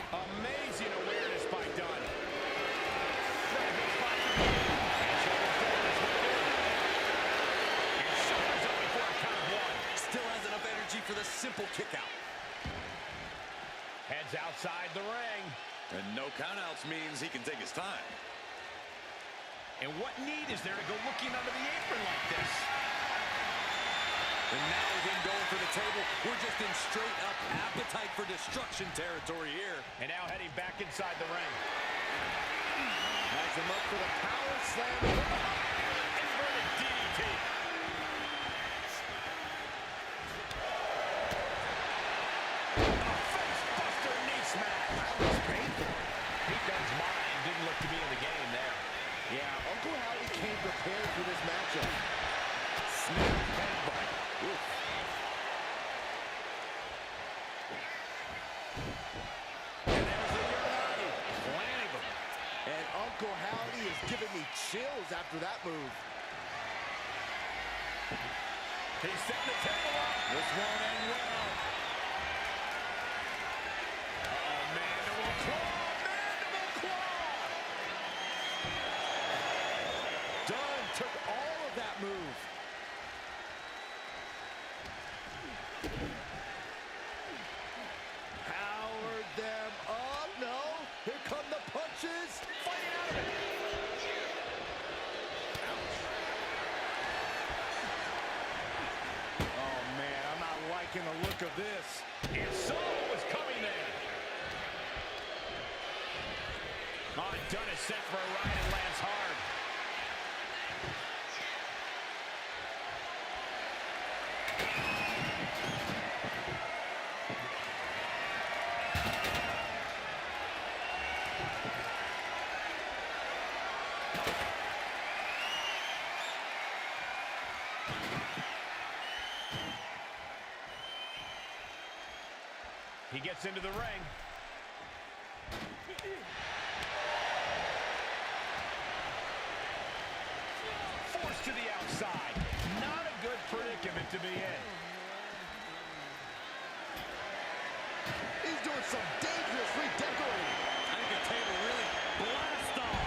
A simple kick out. Heads outside the ring. And no countouts means he can take his time. And what need is there to go looking under the apron like this? And now with him going for the table, we're just in straight up appetite for destruction territory here. And now heading back inside the ring. Has him up for the power slam. Inverted DDT. A face buster knee smash. That was painful. Pete Dunne's mind didn't look to be in the game there. Yeah, Uncle Howdy came prepared for this matchup. Snap headbutt. Oof. And there's the Uranagi. Planning him. And Uncle Howdy is giving me chills after that move. He's setting the table up. This won't end well. Mandible claw. Mandible claw. Dunne took all of that move. Powered them up. No. Here come the punches. Fighting out of it. Oh, man, I'm not liking the look of this. And Solo was coming there. Oh, Dunne is sent for a ride and lands hard. He gets into the ring. Forced to the outside. Not a good predicament to be in. He's doing some dangerous redecorating. I think the table really blast off.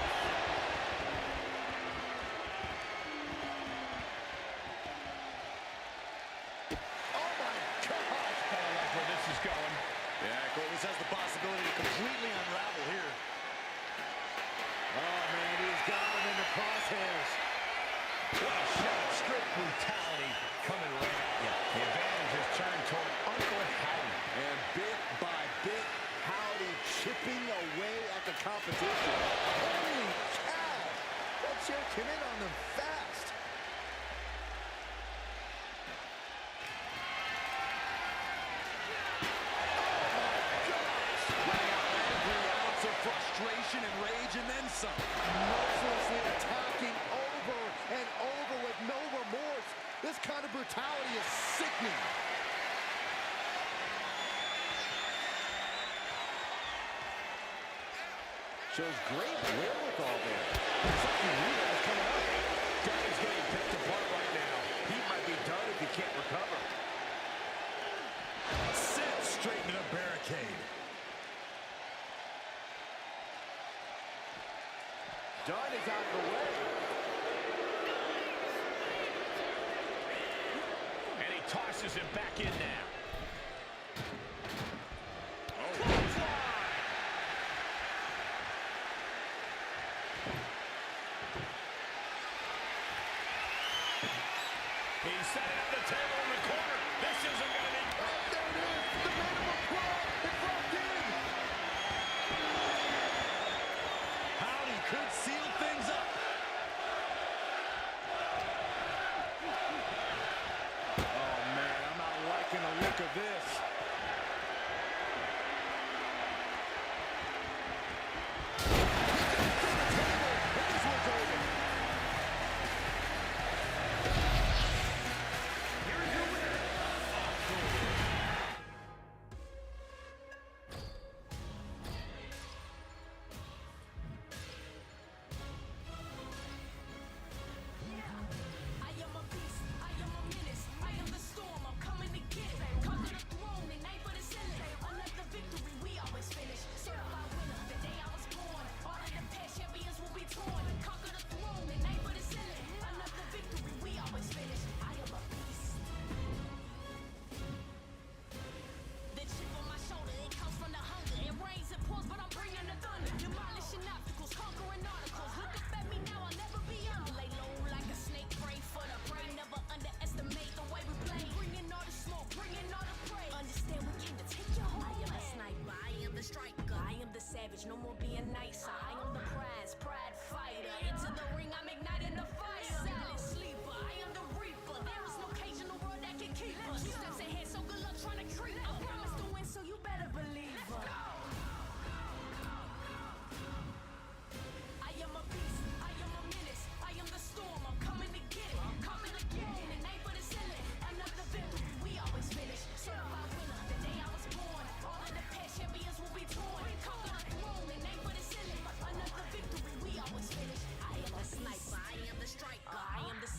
Oh my gosh. Kind of like where this is going. Yeah, Cole, this has the possibility to completely unravel here. Oh man, he's got him in the crosshairs. What a shot. Straight brutality coming right at you. The advantage has turned toward Uncle Howdy. And bit by bit, Howdy chipping away at the competition. Holy cow! That chair came in on them fast. Frustration and rage and then some. Mercilessly attacking over and over with no remorse. This kind of brutality is sickening. Shows great wherewithal there. Looks like he knew that was coming up. Dunne is getting picked apart right now. He might be done if he can't recover. Sent straight into the barricade. Dunne is out of the way. And he tosses him back in now. He's setting up the table in the corner. This isn't going to be... Oh, there it is. The mandible claw. It's locked in. Howdy could seal things up. Oh, man, I'm not liking the look of this. This one's over. Here's your winner. I am a beast, I am a menace, I am the storm, I'm coming to get. Conquer the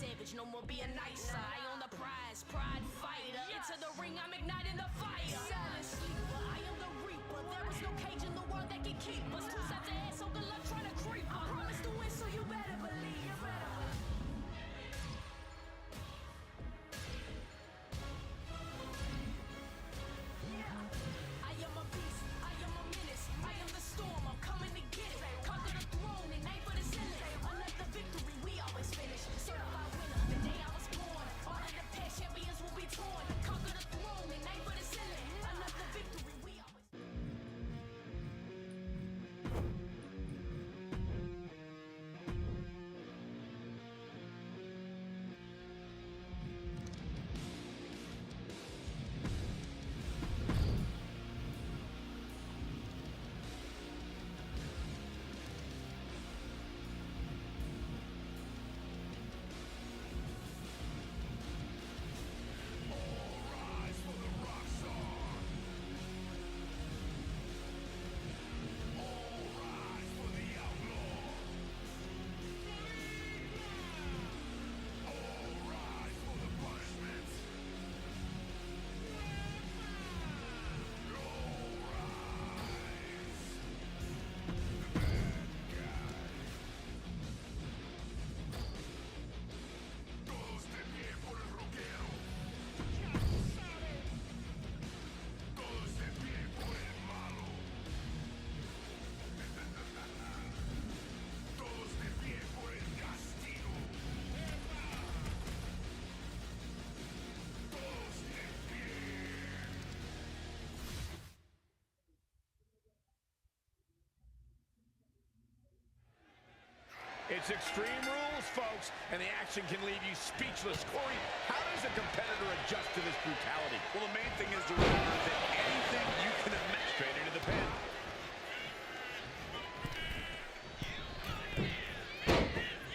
savage, no more being nicer. I own the prize, pride fighter. Into the ring, I'm igniting the fire. Silent sleeper, I am the reaper. There is no cage in the world that can keep us. Two sides of ass, so good luck trying to creep. I promise to win, so you better believe. You better. I am a beast, I am a menace, I am the storm, I'm coming to get it. Conquer the throne and aim for the ceiling. Another victory, we always finish. Certified winner, the day I was born. All of the past champions will be torn. Conquer the throne and aim for the ceiling. Another victory, we always. It's Extreme Rules, folks, and the action can leave you speechless. Corey, how does a competitor adjust to this brutality? Well, the main thing is to remember that anything you can imagine straight into the pin.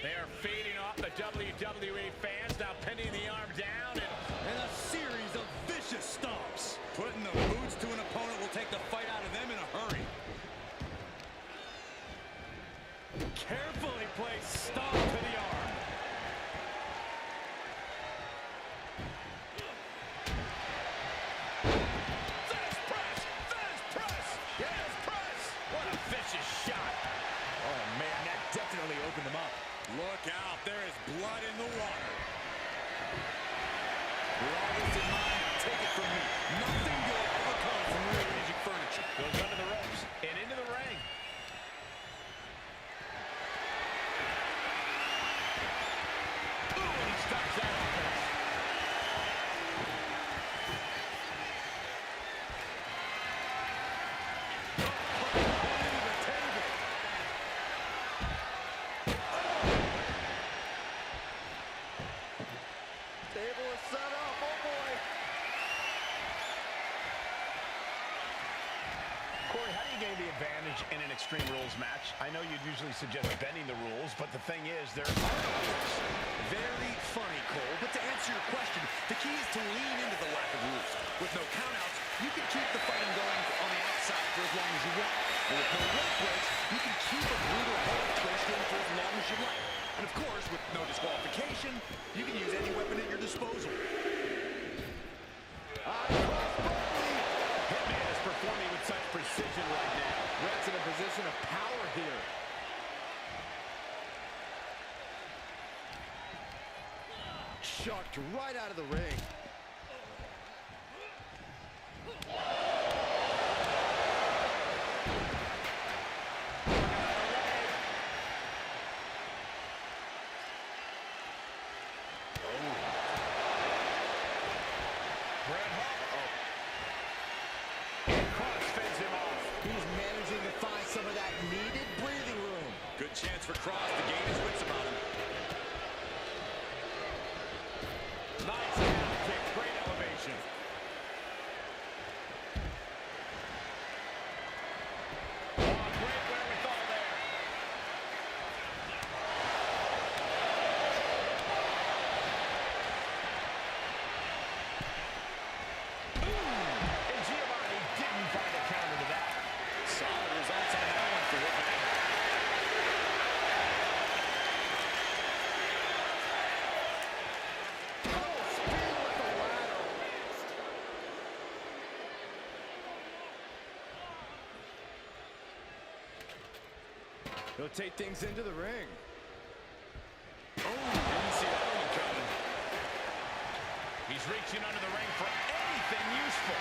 They are fading off the WWE fans, now pinning the arm down, and a series of vicious stomps. Putting the boots to an opponent will take the fight out of them in a hurry. Carefully placed stomp to the arm. Fast press! Fast press! Yes, press! What a vicious shot. Oh, man, that definitely opened him up. Look out, there is blood in the water. With all this in mind, take it from me. Nothing good ever comes from rearranging furniture. Goes under the ropes and into the ring. Stops that offense. Table is set up. Oh, boy. Corey, how do you gain the advantage in an Extreme Rules match? I know you'd usually suggest bending the rules, but the thing is, there are rules. Very funny, Cole, but to answer your question, the key is to lean into the lack of rules. With no countouts, you can keep the fighting going on the outside for as long as you want. And with no rope breaks, you can keep a brutal hold traced in for as long as you like. And of course, with no disqualification, you can use any weapon at your disposal. Hitman is performing with such precision right now. Red's in a position of power here. Shucked right out of the ring. Chance for Cross to gain his wits about him. Nice down kick, great elevation. Oh, great wherewithal there. And Giovanni didn't find a counter to that. Solid results on that one for Hitman. He'll take things into the ring. Oh, didn't see that one coming. He's reaching under the ring for anything useful.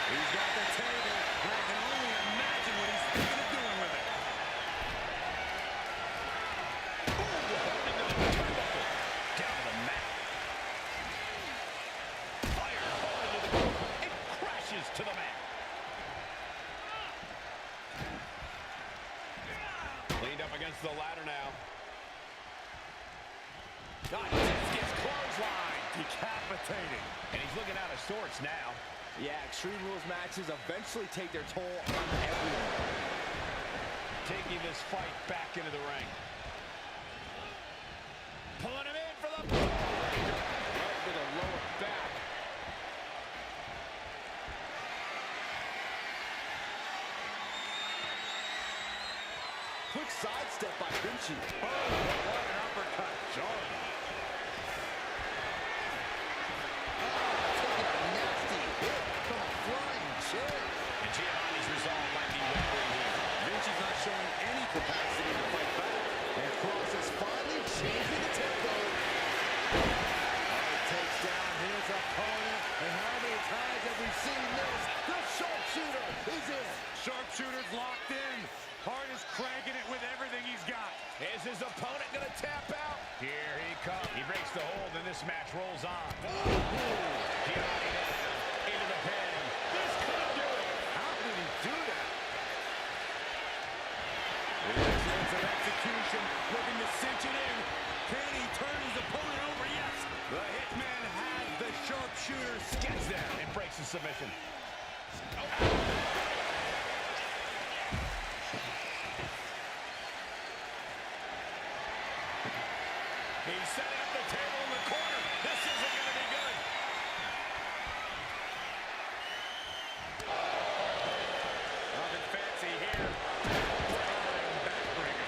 He's got the table. I can only imagine what he's thinking of doing with it. Down to the mat. Fire ball into the corner. It crashes to the mat. Leaned up against the ladder now. God, gets clothesline. Decapitating. And he's looking out of sorts now. Yeah, Extreme Rules matches eventually take their toll on everyone. Taking this fight back into the ring. Pulling him in for the right to the lower back. Quick sidestep by Vinci. Oh, what an uppercut. Jordan. Taking a nasty hit from a flying chair. And Giovanni's resolve might be wavering here. Vinci's not showing any capacity to fight back. And Cross is finally changing the tempo. Takes down his opponent. And how many times have we seen this? The sharpshooter is in. Sharpshooter's locked in. Hart is cranking it with everything he's got. Is his opponent going to tap out? Here he comes. He breaks the hold and this match rolls on. Giovanni down into the pin. This could do it. How did he do that? Excellence of execution, looking to cinch it in. Can he turn his opponent over? Yes. The Hitman has the sharpshooter. Gets there and breaks the submission. He's setting up the table in the corner. This isn't going to be good. Nothing fancy here. Backbreaker.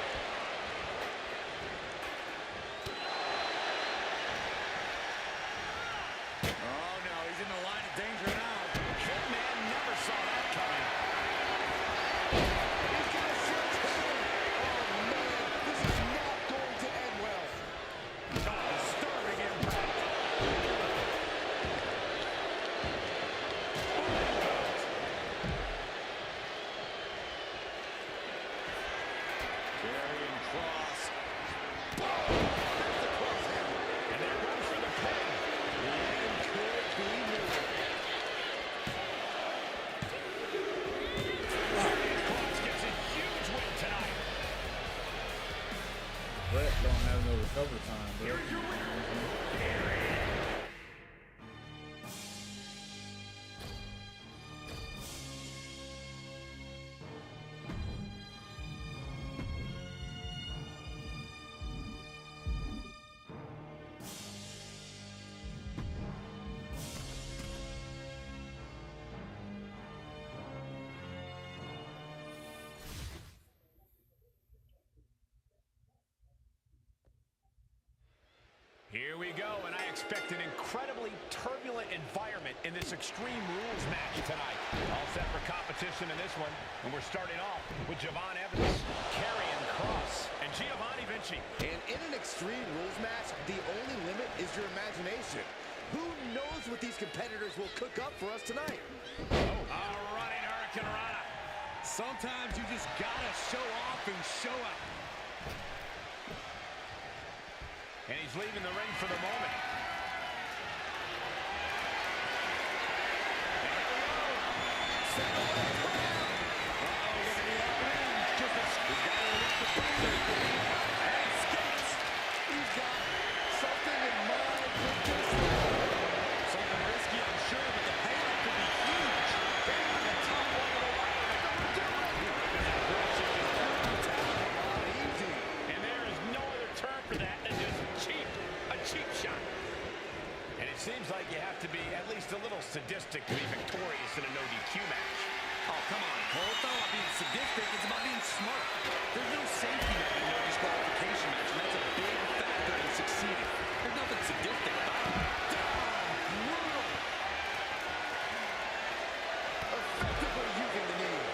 Oh, no, he's in the line of danger now. Hitman never saw that coming. He's got a sledgehammer. Oh, man, this is not going to end well. Disturbing impact. Carrying Cross. There's the crosshammer. And there goes for the pin. The end could be moving. Cross gets a huge win tonight. Brett don't have no recovery time, bro. Here's your winner. Here we go, and I expect an incredibly turbulent environment in this Extreme Rules match tonight. All set for competition in this one, and we're starting off with Javon Evans carrying Cross and Giovanni Vinci. And in an Extreme Rules match, the only limit is your imagination. Who knows what these competitors will cook up for us tonight? Oh, a running Hurricane Rana. Sometimes you just gotta show off and show out. And he's leaving the ring for the moment. Seems like you have to be at least a little sadistic to be victorious in a no DQ match. Oh, come on, Cole. It's not about being sadistic. It's about being smart. There's no safety net in no disqualification match, and that's a big factor in succeeding. There's nothing sadistic about it. Down, brutal. Effectively using the knee.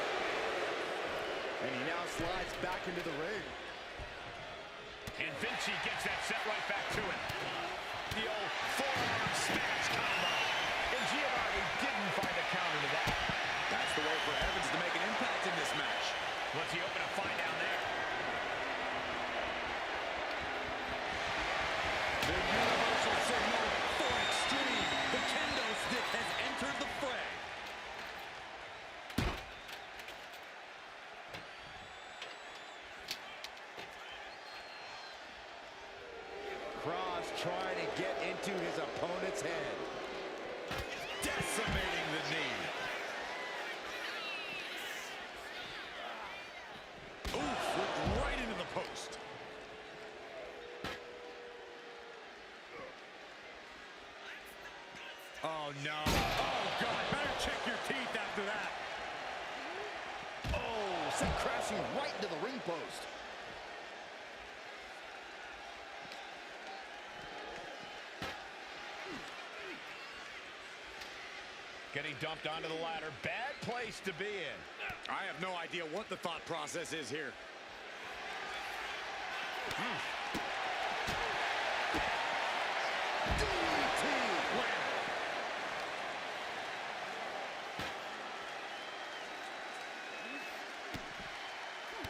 And he now slides she gets that set right back to it. The old forearm smash combo. And Giovanni didn't find a counter to that. That's the way for Evans to make an impact in this match. What's he open to find down there? The universal signal for extreme. The kendo stick has entered the fray. Cross trying to get into his opponent's head. Decimating the knee. Oof, went right into the post. Oh, no. Oh, God, better check your teeth after that. Oh, sent crashing right into the ring post. Getting dumped onto the ladder. Bad place to be in. I have no idea what the thought process is here. DDT! Wham!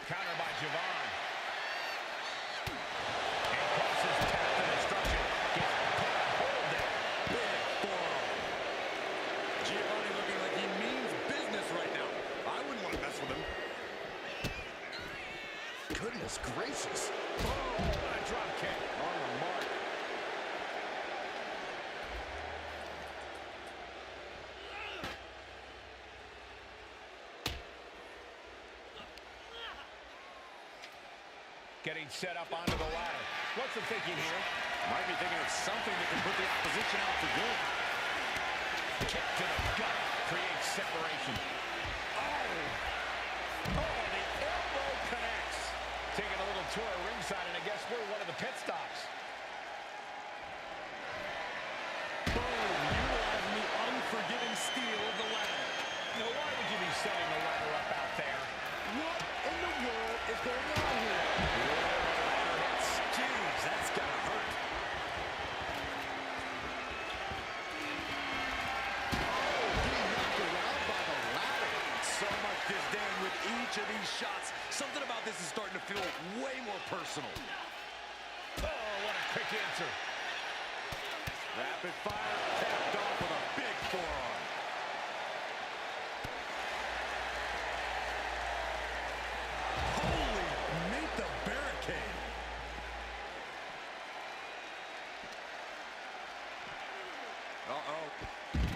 Counter by Javon. And crosses path to destruction. Gets put on hold there. Big forearm. Giovanni looking like he means business right now. I wouldn't want to mess with him. Goodness gracious. Oh, what a drop kick. On the mark. Getting set up onto the ladder. What's the thinking here? Might be thinking of something that can put the opposition out for good. Kick to the gut. Creates separation. Oh, the elbow connects. Taking a little tour of ringside, and I guess we're one of the pit stops. Boom, utilizing the unforgiving steel of the ladder. Now, why would you be setting the ladder up out there? What in the world is going on here? Jeez, that's gotta hurt. Oh, getting knocked around by the ladder. So much disdain with each of these shots. Something about this is starting to feel way more personal. Oh, what a quick answer. Rapid fire capped off with a big forearm. Holy, meet the barricade. Uh-oh.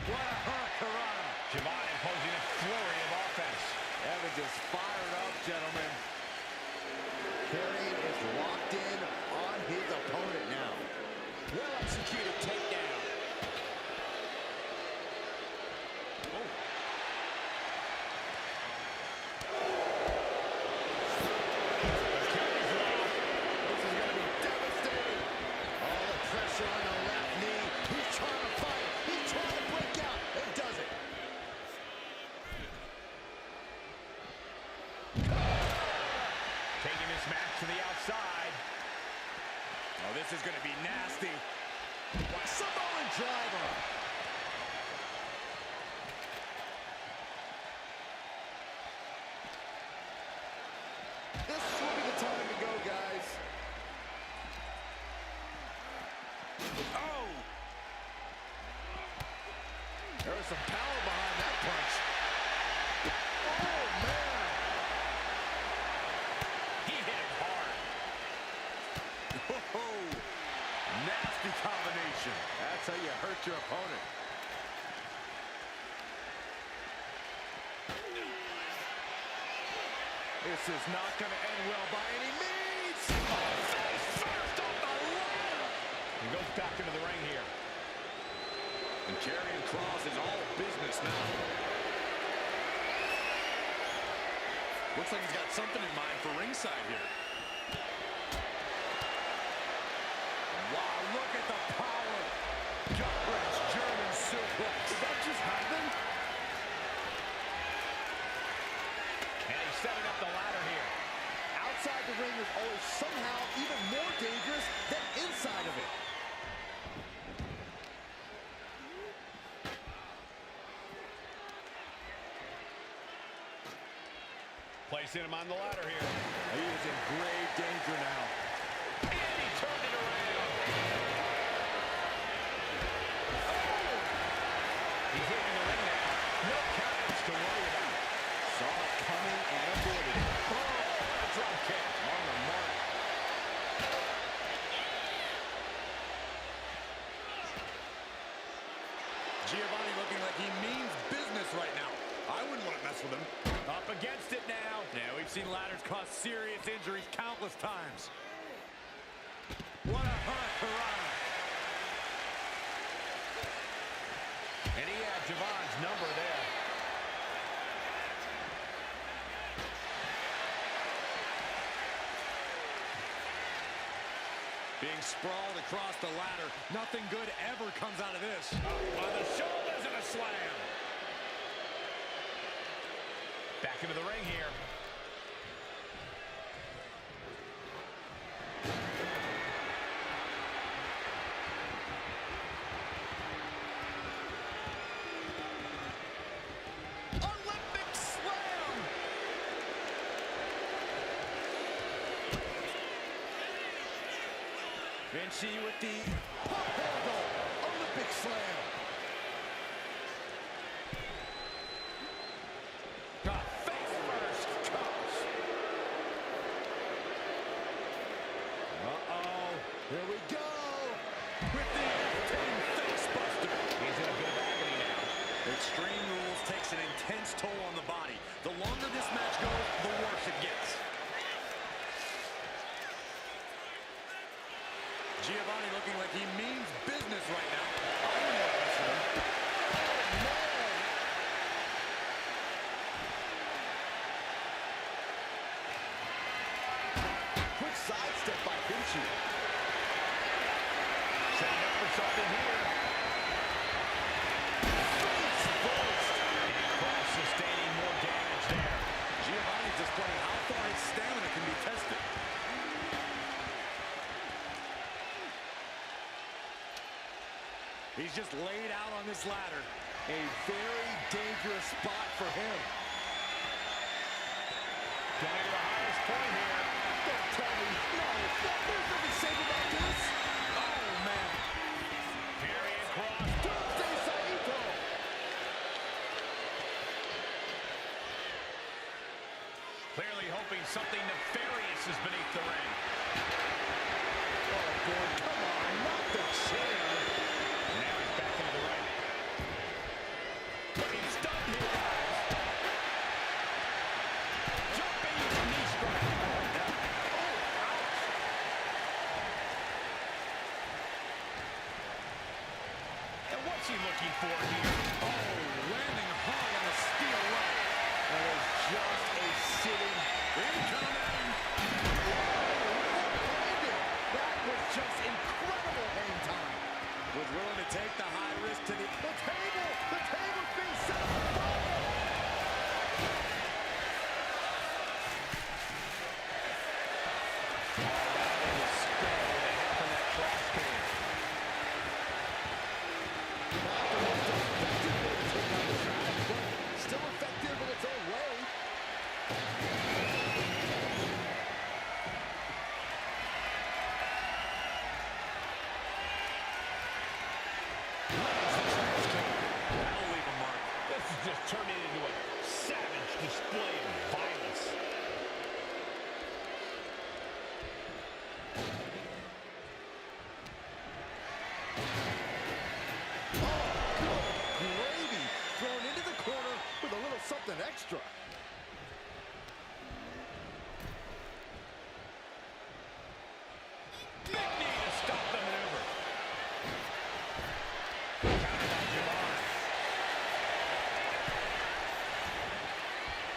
What a hurricanrana. Javon imposing a flurry of offense. Evans is fired up, gentlemen. Carey is locked in on his opponent now. Well-executed takedown. Oh. Carey's locked. This is going to be devastating. All the pressure on the left knee. He's trying to fight. He's trying to break out. And does it. Taking this match to the outside. Oh, this is going to be nasty. Samoan driver. This will be the time to go, guys. Oh! There was some power behind that punch. Oh, man! He hit it hard. Oh, nasty combination. That's how you hurt your opponent. This is not going to end well by any means. Oh, face first off the ladder. He goes back into the ring here. And Karrion Kross is all business now. Looks like he's got something in mind for ringside here. Wow, look at the power. Gut-wrench German suplex. Did that just happen? And he's setting up the ladder here. Outside the ring is always somehow even more dangerous placing him on the ladder here. He is in grave danger now. And he turned it around. Oh! He's hitting the ring now. No counters to worry about. Saw it coming and avoided it. Oh, a drop kick on the mark. Giovanni looking like he means business right now. I wouldn't want to mess with him. Up against it now. Yeah, we've seen ladders cause serious injuries countless times. What a hurrah! And he had Javon's number there. Being sprawled across the ladder. Nothing good ever comes out of this. On the shoulders and a slam. Back into the ring here. Olympic slam! Vinci with the pop handle. Olympic slam. Face first. Comes. Uh-oh. Here we go. With the F10 face buster. He's in a bit of agony now. Extreme Rules takes an intense toll on the body. The longer this match goes, the worse it gets. Giovanni looking like he means business right now. I don't know what this is. Oh, man. Quick sidestep by Vinci. Setting up for something here. Face first. And Cross sustaining more damage there. Giovanni's displaying how far his stamina can be tested. He's just laid out on this ladder. A very dangerous spot for him. Going to the highest point here. Don't tell me. No, there's nothing safe about this. Oh, man. Period Cross. Doomsday Saito. Clearly hoping something nefarious is beneath the ring. Oh, boy, come on, not the chair. Now he's back into the ring. Looking stunned here, guys. Jumping knee strike. Oh, ouch. And what's he looking for here? Oh, landing hard on the steel leg. That is just a sitting. Incoming. That was just incredible hang time. Was willing to take the high risk to the table. The table's being set on fire. Still effective in its own way. That'll leave a mark. This is just turning into a savage display of violence. Gravy thrown into the corner with a little something extra. Big knee to stop the maneuver. Counter by Javon.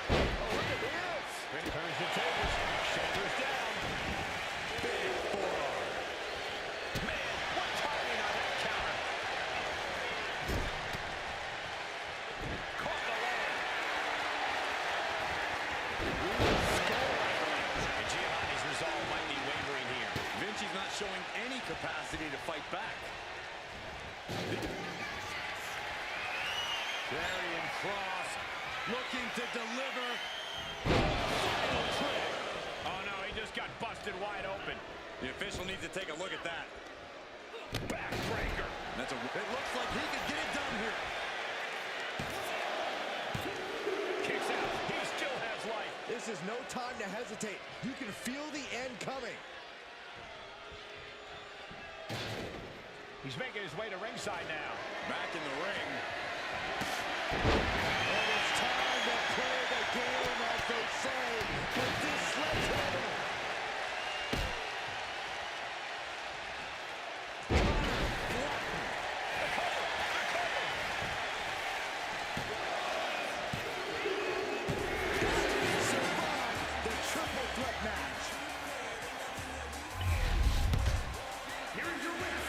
Oh, look at this. Turns the tables. Shoulders down. Big forearm. Man, what timing on that counter. Caught the leg. And Giovanni's resolve might be wavering here. Vinci's not showing any capacity to fight back. Karrion Kross looking to deliver. got busted wide open. The official needs to take a look at that. Backbreaker. It looks like he could get it done here. Kicks out. He still has life. This is no time to hesitate. You can feel the end coming. He's making his way to ringside now. Back in the ring. And it's time to play the game, as they say, with this sledgehammer. The triple threat match. Here's your winner.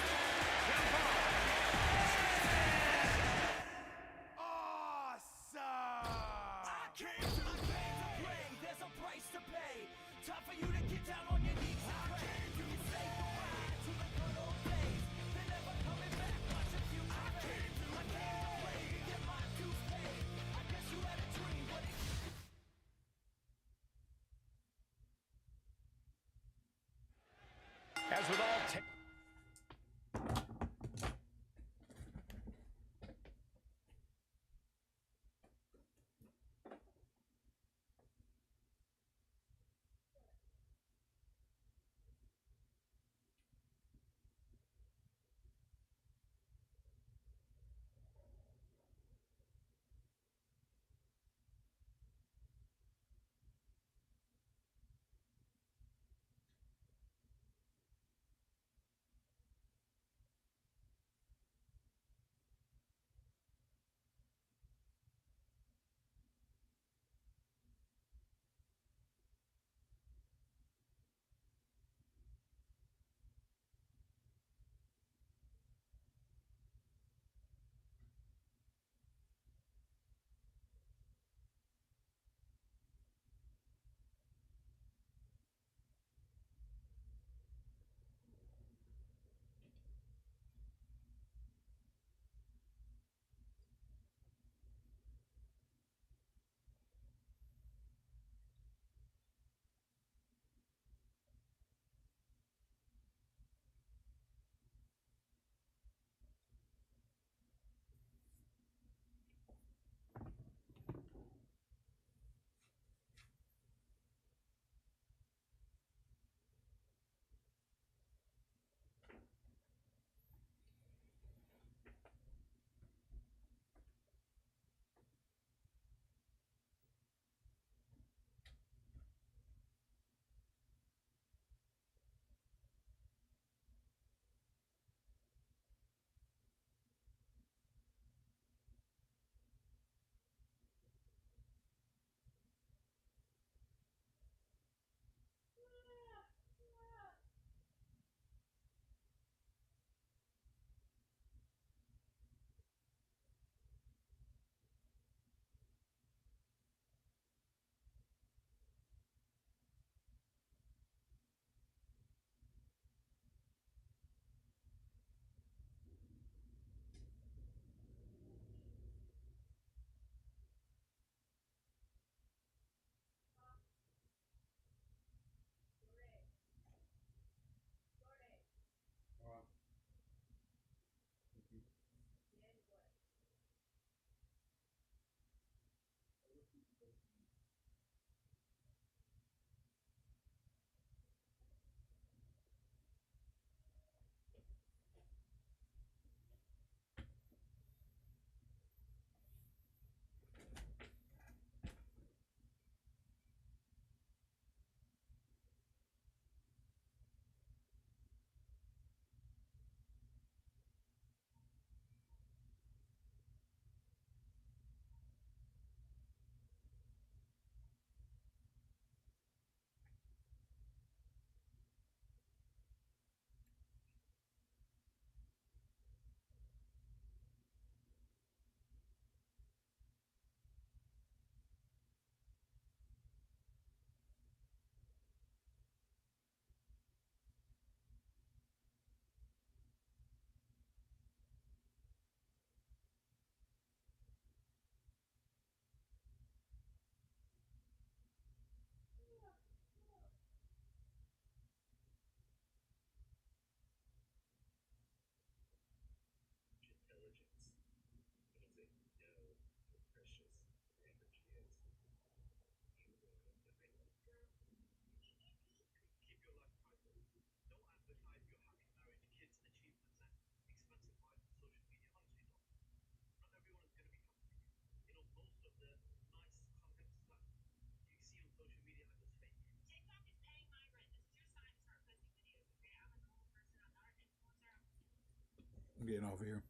I'm getting off here.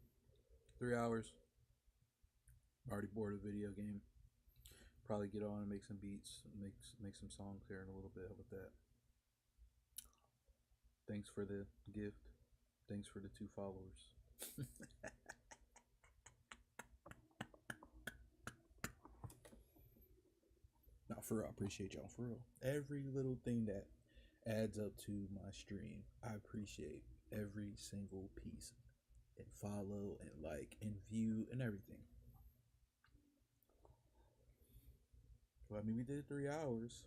3 hours. Already bored of the video game. Probably get on and make some beats, make some songs here in a little bit with that. Thanks for the gift. Thanks for the 2 followers. Now, for real, I appreciate y'all. For real, every little thing that adds up to my stream, I appreciate every single piece. And follow and like and view and everything. Well, I mean, we did 3 hours.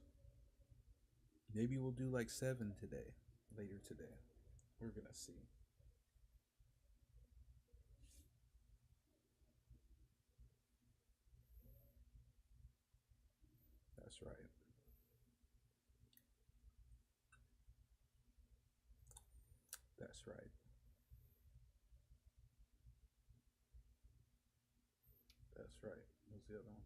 Maybe we'll do like 7 today, later today. We're gonna see. That's right. That's right. That's right. What's the other one?